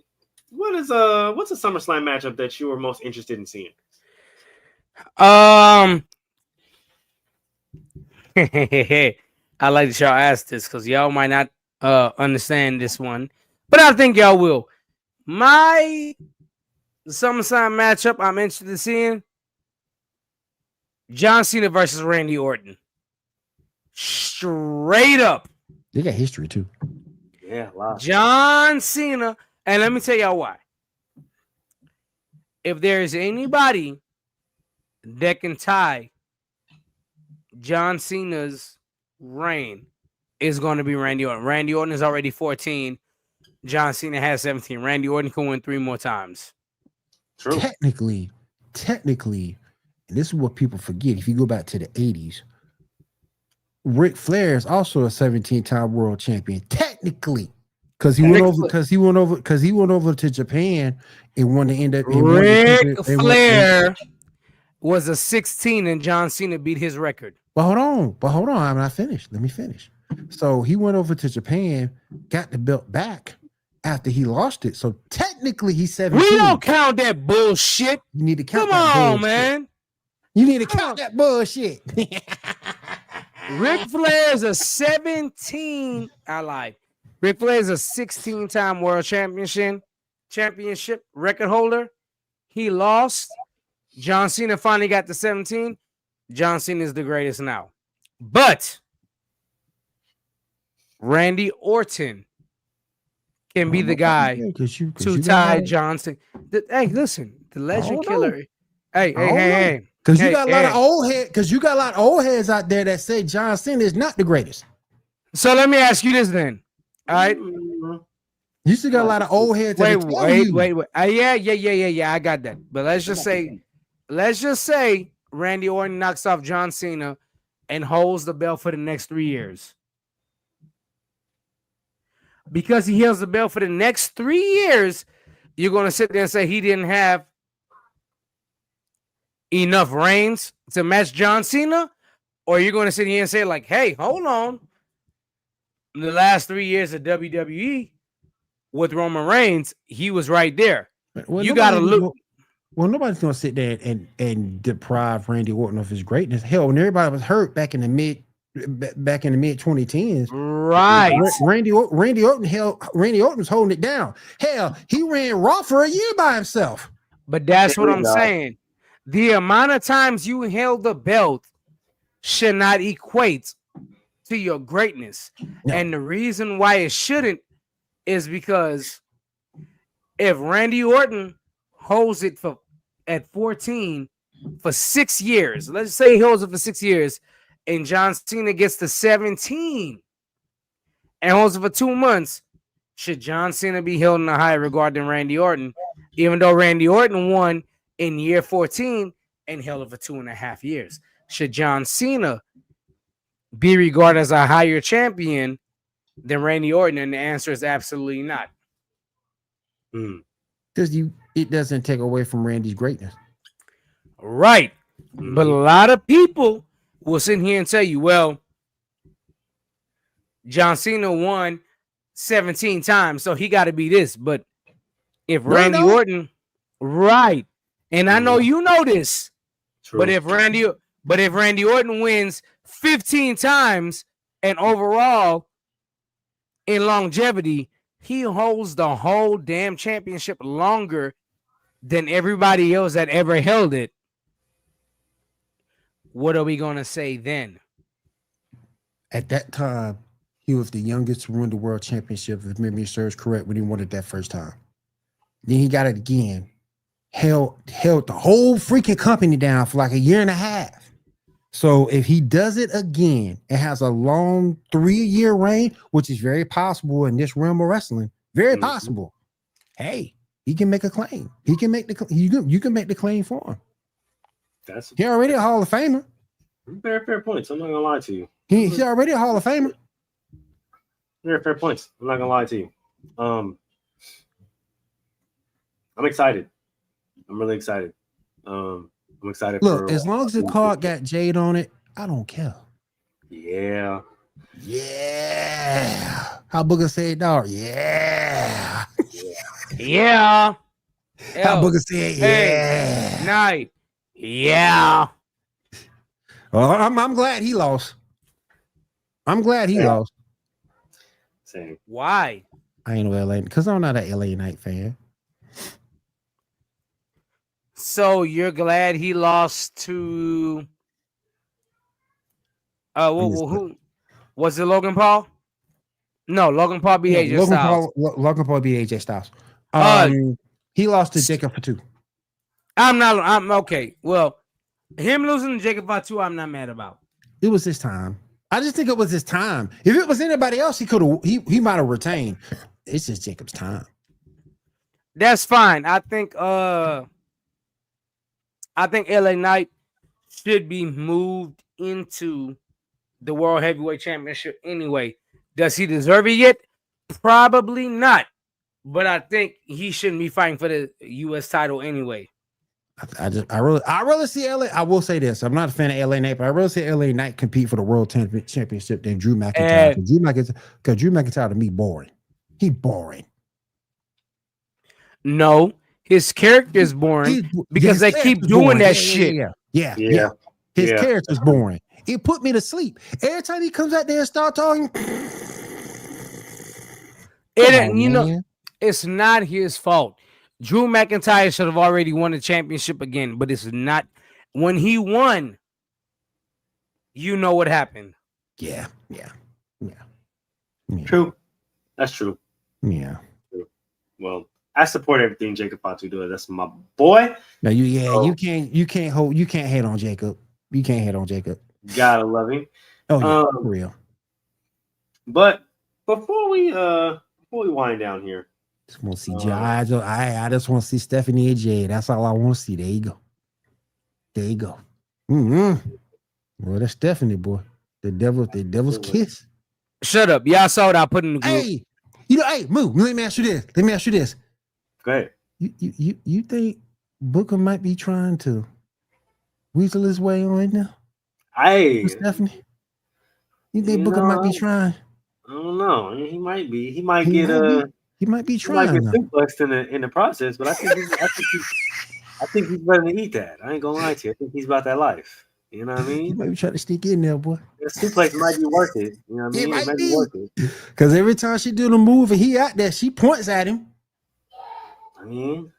what's a SummerSlam matchup that you were most interested in seeing? I like that y'all asked this because y'all might not understand this one, but I think y'all will. My SummerSlam matchup I'm interested in seeing: John Cena versus Randy Orton. Straight up. They got history too. Yeah, a lot. John Cena, and let me tell y'all why. If there is anybody that can tie John Cena's reign, is going to be Randy Orton. Randy Orton is already 14. John Cena has 17. Randy Orton can win 3 more times. True. technically, and this is what people forget. If you go back to the 80s, Ric Flair is also a 17-time world champion, technically. Because he went over to Japan and won the end up Ric Flair was a 16 and John Cena beat his record. But hold on. I'm not finished. Let me finish. So he went over to Japan, got the belt back after he lost it. So technically he's 17. We don't count that bullshit. You need to count Come that on, bullshit. man. You need to count that bullship. Ric Flair's a 17. I lied. Ric Flair's a 16-time world championship record holder. He lost. John Cena finally got to 17. John Cena is the greatest now. But Randy Orton can be the guy to tie John Cena. Hey, listen, the legend killer. Hey. Because you got a lot of old heads. Because you got a lot of old heads out there that say John Cena is not the greatest. So let me ask you this then. All right. You still got a lot of old heads. Wait. Yeah. I got that. But let's just say Randy Orton knocks off John Cena and holds the belt for the next 3 years. Because he holds the belt for the next 3 years, you're going to sit there and say he didn't have enough reigns to match John Cena? Or you're going to sit here and say, like, hey, hold on. In the last 3 years of WWE with Roman Reigns, he was right there. Well, you got to look. Well, nobody's going to sit there and deprive Randy Orton of his greatness. Hell, when everybody was hurt back in the mid 2010s, right? Randy Orton was holding it down. Hell, he ran Raw for a year by himself. But that's what I'm saying. The amount of times you held the belt should not equate to your greatness. No. And the reason why it shouldn't is because if Randy Orton holds it at 14 for 6 years, let's say he holds it for 6 years, and John Cena gets to 17 and holds it for 2 months, should John Cena be held in a higher regard than Randy Orton, even though Randy Orton won in year 14 and held it for 2.5 years? Should John Cena be regarded as a higher champion than Randy Orton? And the answer is absolutely not. Because it doesn't take away from Randy's greatness. Right. But a lot of people will sit here and tell you, well, John Cena won 17 times, so he got to be this. But if Randy Orton, right, and I know you know this, true. But if Randy Orton wins 15 times and overall in longevity, he holds the whole damn championship longer than everybody else that ever held it. What are we going to say then? At that time, he was the youngest to win the world championship, if memory serves correct, when he won it that first time. Then he got it again. Held the whole freaking company down for like a year and a half. So if he does it again and has a long 3-year reign, which is very possible in this realm of wrestling, very possible. Hey, he can make a claim. He can make you can make the claim for him. He already a Hall of Famer. Very fair points. I'm not gonna lie to you. He's already a Hall of Famer. Very fair points. I'm not gonna lie to you. I'm excited. I'm really excited. I'm excited. Look, as long as the card got Jade on it, I don't care. Yeah. How Booker said, dog. Yeah. How Booker said, yeah. Night. Yeah. Well, I'm glad he lost. I'm glad he lost. Same. Why? I ain't no LA because I'm not an LA Knight fan. So you're glad he lost to who was it? Logan Paul? No, Logan Paul beat AJ Styles. Logan Paul beat AJ Styles. He lost to Jacob Fatu. I'm okay. Well, him losing to Jacob Fatu, I'm not mad about. It was his time. I just think it was his time. If it was anybody else, he might have retained. It's just Jacob's time. That's fine. I think I think LA Knight should be moved into the World Heavyweight Championship anyway. Does he deserve it yet? Probably not. But I think he shouldn't be fighting for the U.S. title anyway. I really see LA. I will say this: I'm not a fan of LA Knight, but I really see LA Knight compete for the World Championship than Drew McIntyre. Because Drew McIntyre to me boring. He boring. No, his character is boring because they keep doing that shit. Yeah. His character's boring. It put me to sleep every time he comes out there and start talking. It's not his fault. Drew McIntyre should have already won the championship again, but it's not. When he won, you know what happened. Yeah. True. That's true. Yeah. Well, I support everything Jacob Fatu does. That's my boy. No, you can't hate on Jacob. You can't hate on Jacob. Gotta love him. Oh yeah, for real. But before we wind down here, just want to see I just want to see Stephanie and Jay. That's all I want to see. There you go. Mm-hmm. Well, that's Stephanie, boy. The devil's kiss. Shut up. Y'all saw what I put in the group. Hey, hey, move. Let me ask you this. Go ahead. You think Booker might be trying to weasel his way on right now? Stephanie. You think Booker might be trying? I don't know. He might be. He might be trying. He might get suplexed in the process, but I think he's ready to eat that. I ain't gonna lie to you. I think he's about that life. You know what I mean? He might be trying to sneak in there, boy. The suplex might be worth it. You know what I mean? It might be worth it. Because every time she do the move and he out there, she points at him. I mean,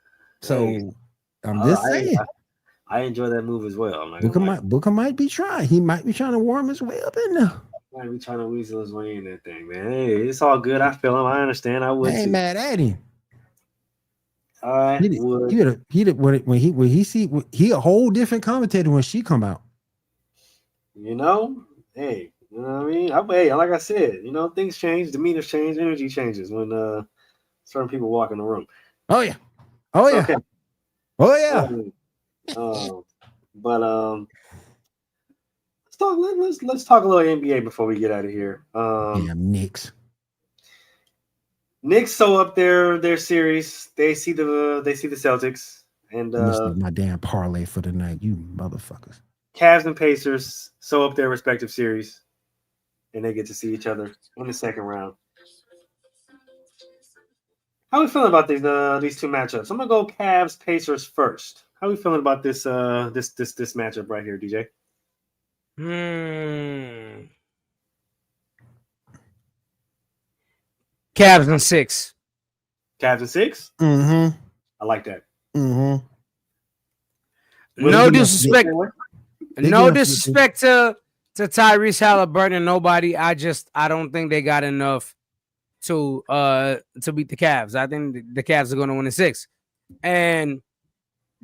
so I'm just saying. I enjoy that move as well. Booker might be trying. He might be trying to warm his way up in there. Might be trying to weasel his way in that thing, man. Hey, it's all good. I feel him. I understand. I would. I ain't mad at him. He a whole different commentator when she come out. You know, hey, you know what I mean? Like I said, you know, things change, demeanor change, energy changes when certain people walk in the room. Oh yeah. Okay. Oh yeah. But let's talk a little NBA before we get out of here. Knicks. Knicks sew up their series. They see the Celtics and my damn parlay for the night, you motherfuckers. Cavs and Pacers sew up their respective series, and they get to see each other in the second round. How are we feeling about these two matchups? I'm gonna go Cavs Pacers first. How are we feeling about this matchup right here, DJ? Cavs and 6. Cavs and 6? Mm-hmm. I like that. Mm-hmm. No disrespect. No disrespect to Tyrese Halliburton and nobody. I don't think they got enough to beat the Cavs. I think the Cavs are going to win in 6. And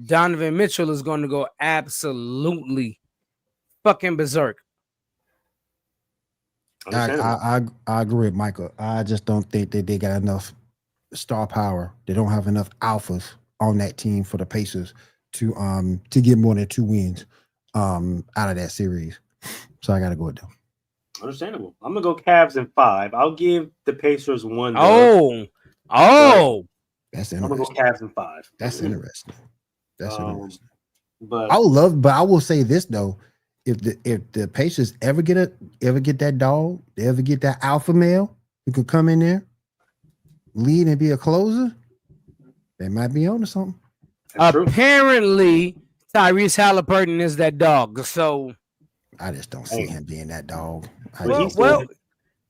Donovan Mitchell is going to go absolutely fucking berserk. I agree with Michael. I just don't think that they got enough star power. They don't have enough alphas on that team for the Pacers to get more than 2 wins out of that series. So I got to go with them. Understandable. I'm gonna go Cavs in 5. I'll give the Pacers 1. Oh, that's interesting. I'm gonna go Cavs in 5. That's interesting. That's interesting. But I will say this though. If the Pacers ever get that dog, they ever get that alpha male who could come in there, lead and be a closer, they might be on to something. Apparently, Tyrese Halliburton is that dog. So I just don't see him being that dog.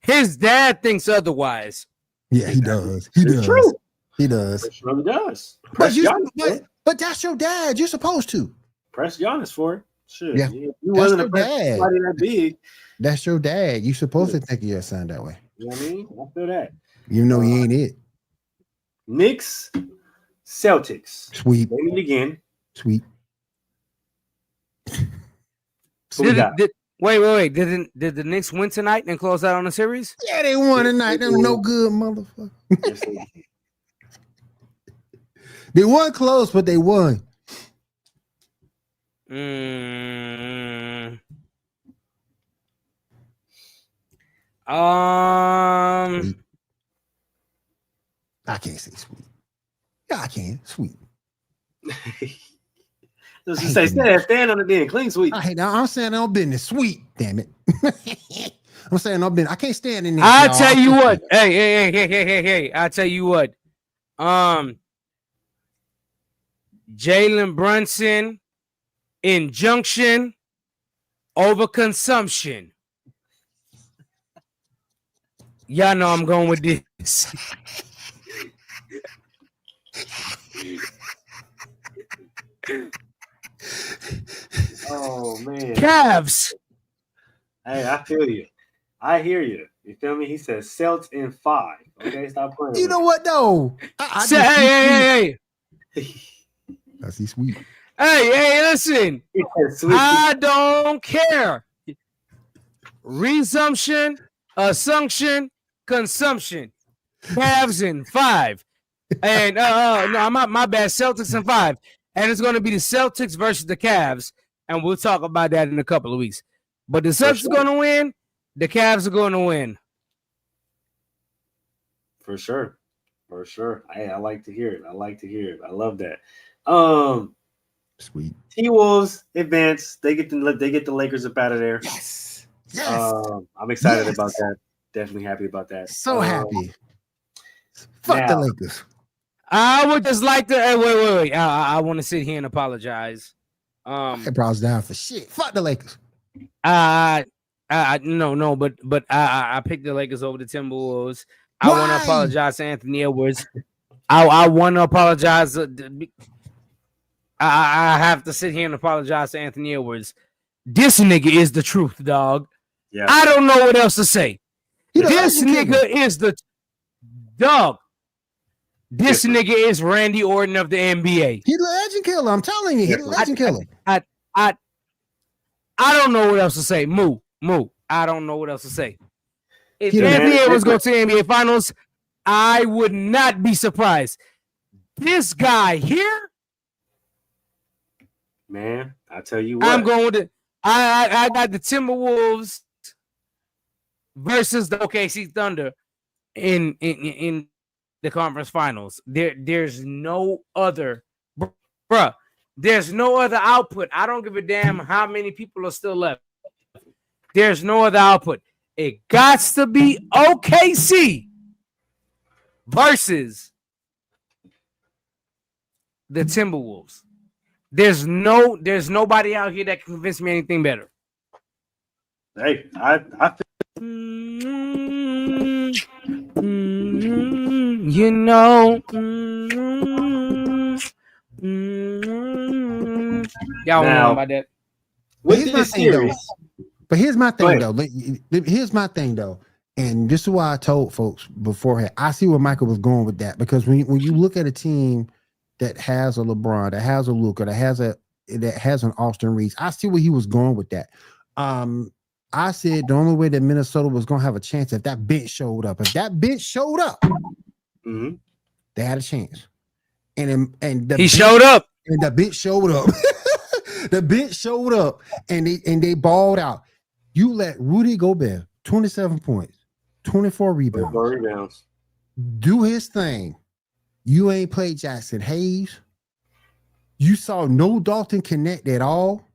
His dad thinks otherwise. Yeah, he does. He does. True. He does. It really does. But that's your dad. You're supposed to press Giannis for it. Shit. Yeah, you wasn't a dad. That big. That's your dad. You're supposed to think of your son that way. You know what I mean? I feel that. Even though he ain't it. Knicks, Celtics. Sweet. They meet again. Sweet. Wait. Did the Knicks win tonight and close out on the series? Yeah, they won tonight. Them no good motherfucker. Yes, they won close, but they won. Mm. Sweet. I can't say sweet. Yeah, I can. Sweet. Let's I just hate say, them. stand on it being clean sweep. I hate that. I'm saying no business. Sweet. Damn it. I'm saying no business. I can't stand in this, I y'all. tell you what. Hey. I tell you what. Jalen Brunson, injunction over consumption. Y'all know I'm going with this. Oh man. Cavs. Hey, I feel you. I hear you. You feel me? He says Celts in 5. Okay, stop playing. You know what though? I Say, just hey. I see sweet. Hey, listen. He said sweet. I don't care. Resumption, assumption, consumption. Cavs in 5. And no, my bad. Celtics in 5. And it's going to be the Celtics versus the Cavs. And we'll talk about that in a couple of weeks. But the Celtics are going to win. The Cavs are going to win. For sure. Hey, I like to hear it. I love that. Sweet. T-Wolves advance. They get the Lakers up out of there. Yes. I'm excited about that. Definitely happy about that. So happy. Fuck now, the Lakers. I would just like to wait. I want to sit here and apologize. That brought us down for shit. Fuck the Lakers. No, but I picked the Lakers over the Timberwolves. I want to apologize to Anthony Edwards. I want to apologize. I have to sit here and apologize to Anthony Edwards. This nigga is the truth, dog. Yeah. I don't know what else to say. This nigga is the dog. This nigga is Randy Orton of the NBA. He's a legend killer. I'm telling you, he's a legend killer. I don't know what else to say. Moo. I don't know what else to say. If Anthony Edwards go to the NBA Finals, I would not be surprised. This guy here, man, I tell you what, I'm going with it. I got the Timberwolves versus the OKC Thunder in the conference finals. There's no other, bruh. There's no other output. I don't give a damn how many people are still left. There's no other output. It got to be OKC versus the Timberwolves. There's nobody out here that can convince me anything better. Hey, I feel you know. Y'all know about that. With this series. But here's my thing, though. Here's my thing, though. And this is why I told folks beforehand. I see where Michael was going with that. Because when you look at a team that has a LeBron, that has a Luka, that has an Austin Reeves, I see where he was going with that. I said the only way that Minnesota was going to have a chance if that bench showed up. If that bench showed up, they had a chance. And he showed up. And the bench showed up. The bench showed up, and they balled out. You let Rudy Gobert, 27 points, 24 rebounds, do his thing. You ain't played Jackson Hayes. You saw no Dalton connect at all.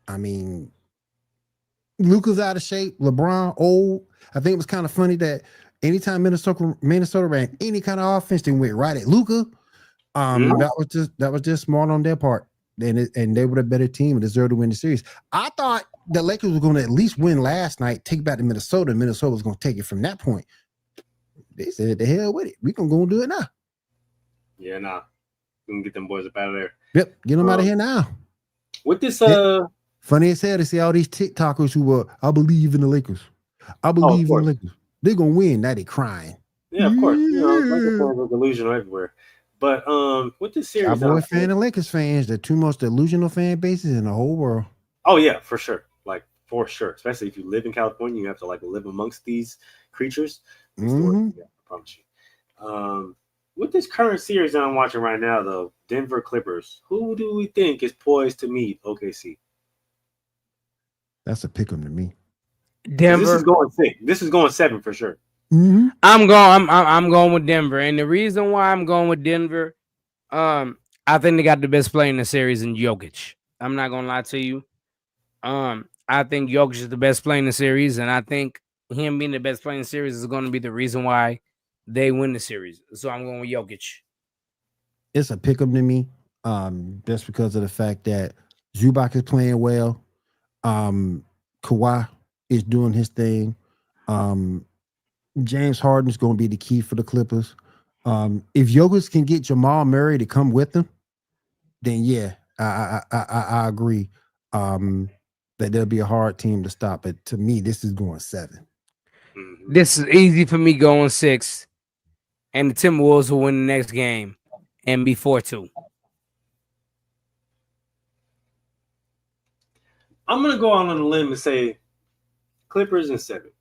I mean, Luka's out of shape. LeBron old. I think it was kind of funny that anytime Minnesota ran any kind of offense, they went right at Luka. That was just smart on their part. And they were a better team and deserved to win the series. I thought the Lakers were going to at least win last night, take back to Minnesota, and Minnesota was going to take it from that point. They said, the hell with it. We're going to go and do it now. Yeah, nah. We can get them boys up out of there. Yep, get them out of here now. With this, funny as hell to see all these TikTokers who were, I believe in the Lakers. I believe in the Lakers. They're going to win. Now they're crying. Yeah, of course. You know, Lakers fans are delusional everywhere. But with this series, Cowboy fan and Lakers fans, the two most delusional fan bases in the whole world. Oh yeah, for sure. Like for sure. Especially if you live in California, you have to like live amongst these creatures. Yeah, I promise you. With this current series that I'm watching right now, though, Denver Clippers. Who do we think is poised to meet OKC? That's a pick 'em to me. 'Cause Denver. This is going 6. This is going 7 for sure. Mm-hmm. I'm going with Denver, and the reason why I'm going with Denver, I think they got the best player in the series in Jokic. I'm not gonna lie to you. I think Jokic is the best player in the series, and I think him being the best player in the series is going to be the reason why they win the series. So I'm going with Jokic. It's a pick 'em to me. Just because of the fact that Zubac is playing well. Kawhi is doing his thing. James Harden is going to be the key for the Clippers. If Jokic can get Jamal Murray to come with them, then yeah, I agree. That there'll be a hard team to stop. But to me, this is going 7. Mhm. This is easy for me going 6, and the Timberwolves will win the next game and be 4-2. I'm gonna go out on a limb and say Clippers and 7.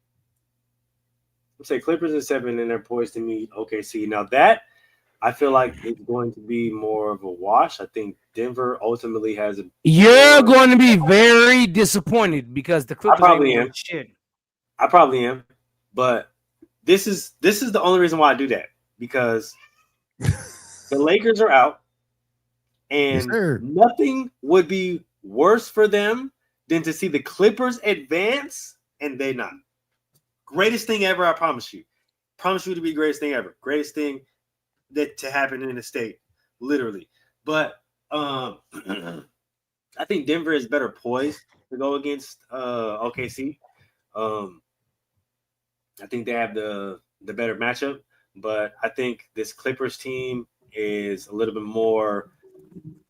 I'll say Clippers and 7, and they're poised to meet OKC. Now that I feel like it's going to be more of a wash. I think Denver ultimately has a. You're going to be very disappointed because the Clippers probably ain't am. doing shit. I probably am, but this is the only reason why I do that, because the Lakers are out, and sir. nothing would be worse for them than to see the Clippers advance and they not. Greatest thing ever, I promise you. Promise you to be greatest thing ever. Greatest thing that to happen in the state, literally. But I think Denver is better poised to go against OKC. I think they have the better matchup, but I think this Clippers team is a little bit more.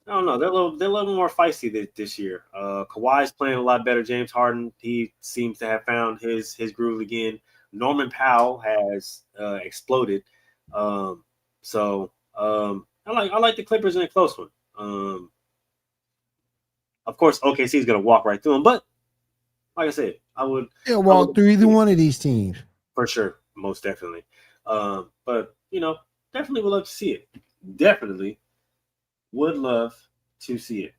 I don't know. They're a little more feisty this year. Kawhi's playing a lot better. James Harden, he seems to have found his groove again. Norman Powell has exploded. So I like the Clippers in a close one. Of course, OKC is going to walk right through them, but like I said, They'll walk through either one of these teams for sure, most definitely. But definitely would love to see it. Definitely would love to see it.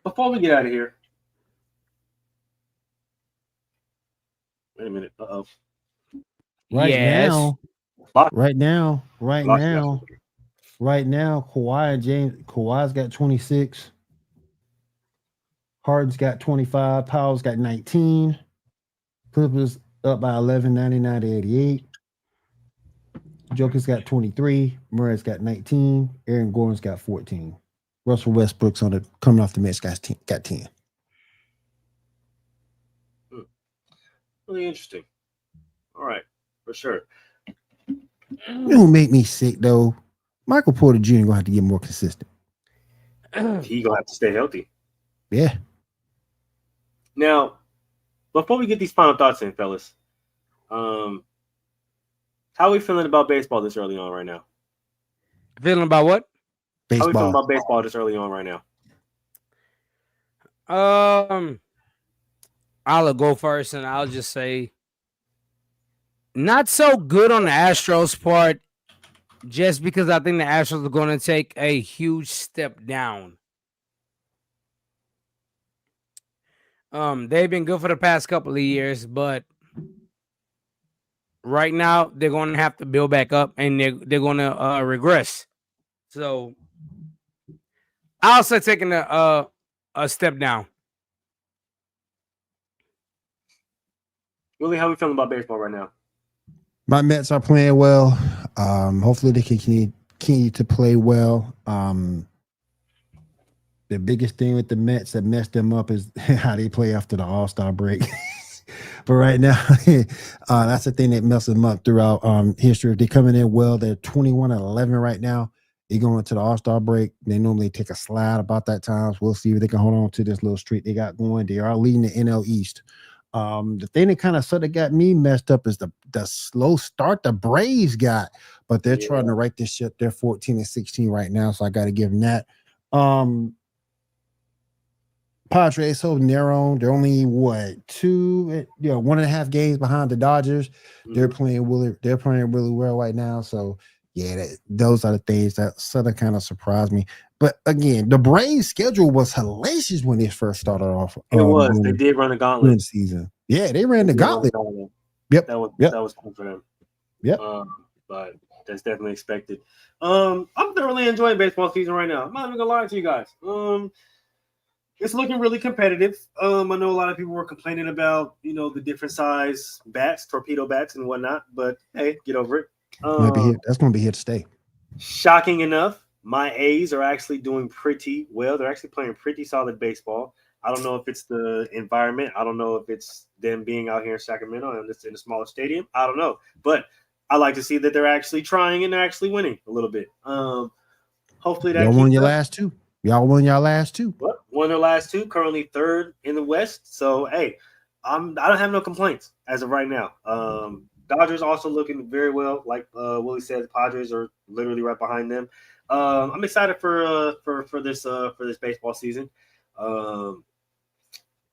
Before we get out of here, wait a minute. Uh-oh. right Yes. now. Right now, Kawhi's got 26. Harden's got 25. Powell's got 19. Clippers up by 11, 99 to 88. Joker's got 23. Murray's got 19. Aaron Gordon's got 14. Russell Westbrook's coming off the Mets got 10. Really interesting. All right, for sure. You know who make me sick though? Michael Porter Jr. gonna have to get more consistent. He gonna have to stay healthy. Yeah. Now, before we get these final thoughts in, fellas, how are we feeling about baseball this early on right now? Feeling about what? How are we feeling Baseball. about baseball this early on right now? I'll go first, and I'll just say, not so good on the Astros part, just because I think the Astros are going to take a huge step down. They've been good for the past couple of years, but right now they're going to have to build back up, and they're going to regress. So I'll say taking a step down. Willie, how are we feeling about baseball right now? My Mets are playing well. Hopefully they continue to play well. The biggest thing with the Mets that messed them up is how they play after the All-Star break. But right now, that's the thing that messed them up throughout history. If they're coming in well, they're 21-11 right now. They go into the All-Star break. They normally take a slide about that time. So we'll see if they can hold on to this little streak they got going. They are leading the NL East. The thing that kind of sort of got me messed up is the slow start the Braves got, but they're trying to right this ship. They're 14-16 right now, so I got to give them that. Padres so narrow. They're only what 1.5 games behind the Dodgers. They're playing really well right now. So yeah, those are the things that sort of kind of surprised me. But again, the Braves schedule was hellacious when they first started off. It was. They did run a during gauntlet. the season. Yeah, they ran the gauntlet. Yep. That was cool for them. Yep. But that's definitely expected. I'm thoroughly enjoying baseball season right now. I'm not even gonna lie to you guys. It's looking really competitive. I know a lot of people were complaining about, the different size bats, torpedo bats and whatnot, but hey, get over it. That's going to be here to stay. Shocking enough, my A's are actually doing pretty well. They're actually playing pretty solid baseball. I don't know if it's the environment. I don't know if it's them being out here in Sacramento and it's in a smaller stadium. I don't know. But I like to see that they're actually trying and they're actually winning a little bit. Hopefully that Y'all won your last two. Y'all won y'all last two. Well, won their last two, currently third in the West. So, hey, I don't have no complaints as of right now. Dodgers also looking very well. Like Willie said, the Padres are literally right behind them. I'm excited for this baseball season.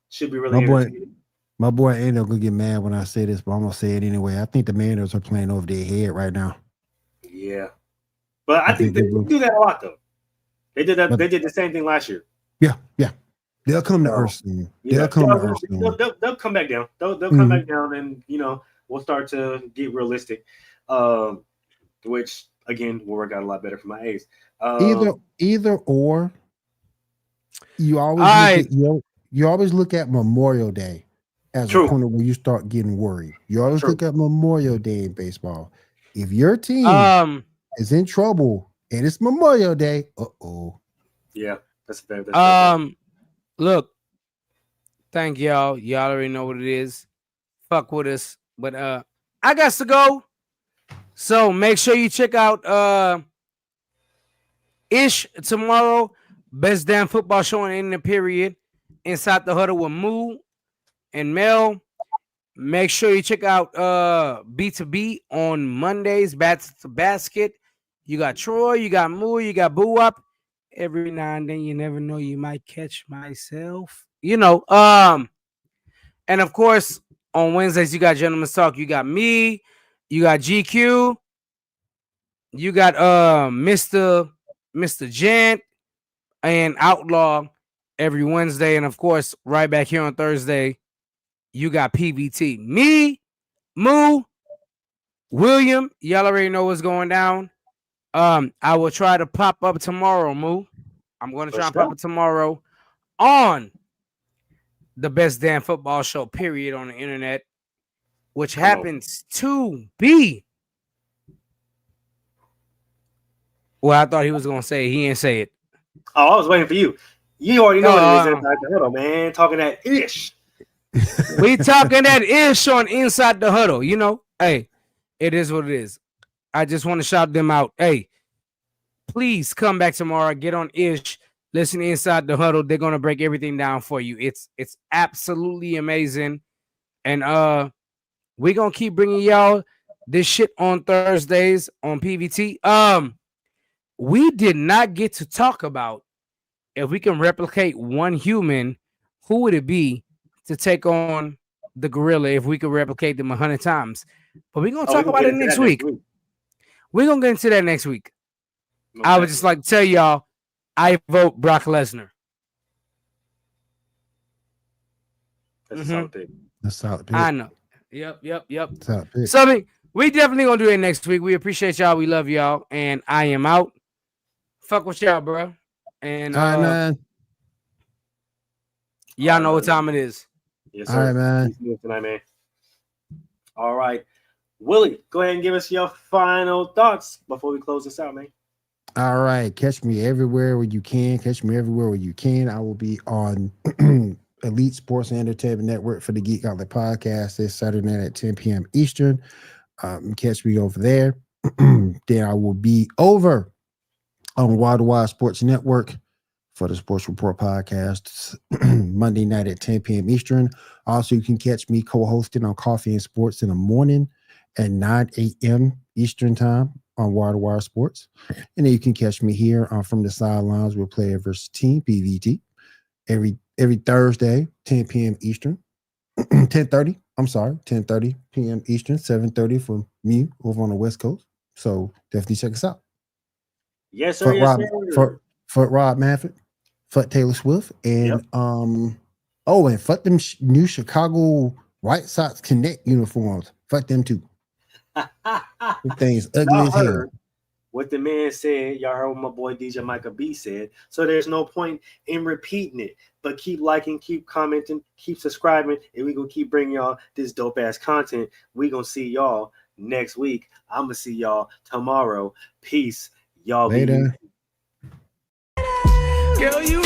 Should be really entertaining. My boy ain't gonna get mad when I say this, but I'm gonna say it anyway. I think the Mariners are playing over their head right now. Yeah, but I think they do that a lot though. They did that. They did the same thing last year. Yeah. They'll come to earth soon. They'll come They'll come back down. They'll come back down, and we'll start to get realistic. Which again will work out a lot better for my A's. Either or. You always look at Memorial Day as a point where you start getting worried. You always look at Memorial Day in baseball. If your team is in trouble and it's Memorial Day, yeah, that's fair. Look, thank y'all. Y'all already know what it is. Fuck with us, but I got to go. So make sure you check out Ish tomorrow. Best damn football show in the period. Inside the Huddle with Moo and Mel. Make sure you check out B2B on Mondays, Bats to Basket. You got Troy, you got Moo, you got Boo Up. Every now and then, you never know, you might catch myself. And of course, on Wednesdays, you got Gentleman's Talk. You got me, you got GQ, you got Mr. Gent and Outlaw every Wednesday. And of course, right back here on Thursday, you got PVT. Me, Moo, William, y'all already know what's going down. I will try to pop up tomorrow, Moo. I'm going to try and pop up tomorrow on the best damn football show, period, on the internet, which happens to be. Well, I thought he was going to say it. He didn't say it. Oh, I was waiting for you. You already know what it is inside the huddle, man. Talking that ish. We talking that ish on Inside the Huddle. Hey, it is what it is. I just want to shout them out. Hey, please come back tomorrow. Get on Ish. Listen to Inside the Huddle. They're gonna break everything down for you. It's absolutely amazing, and we're gonna keep bringing y'all this shit on Thursdays on PVT. We did not get to talk about if we can replicate one human. Who would it be to take on the gorilla if we could replicate them 100 times? But we're gonna talk about it next week. We're going to get into that next week. Okay. I would just like to tell y'all, I vote Brock Lesnar. That's a solid pick. That's a solid pick. I know. Yep. So we definitely going to do it next week. We appreciate y'all. We love y'all. And I am out. Fuck with y'all, bro. And y'all know what time it is. Yes, sir. All right, man. Tonight, man. All right. Willie, go ahead and give us your final thoughts before we close this out, man. All right. Catch me everywhere where you can. I will be on Elite Sports and Entertainment Network for the Geek Outlet Podcast this Saturday night at 10 p.m. Eastern. Catch me over there. Then I will be over on Wild Wild Sports Network for the Sports Report Podcast Monday night at 10 p.m. Eastern. Also, you can catch me co-hosting on Coffee and Sports in the morning at 9 a.m. Eastern time on Wire Wire Sports. And then you can catch me here from the sidelines with Player versus Team, PVT, every every Thursday, 10 p.m. Eastern, 10:30. I'm sorry, 10:30 p.m. Eastern, 7:30 for me over on the West Coast. So definitely check us out. Yes, sir. Fuck Yes, Rob, sir. fuck Rob Manfred, fuck Taylor Swift, and and fuck them new Chicago White Sox Connect uniforms. Fuck them too. Them things ugly Y'all as hell. heard what the man said. Y'all heard what my boy DJ Micah B said. So there's no point in repeating it. But keep liking, keep commenting, keep subscribing, and we gonna keep bringing y'all this dope ass content. We gonna see y'all next week. I'm gonna see y'all tomorrow. Peace. Y'all Later. be Girl, you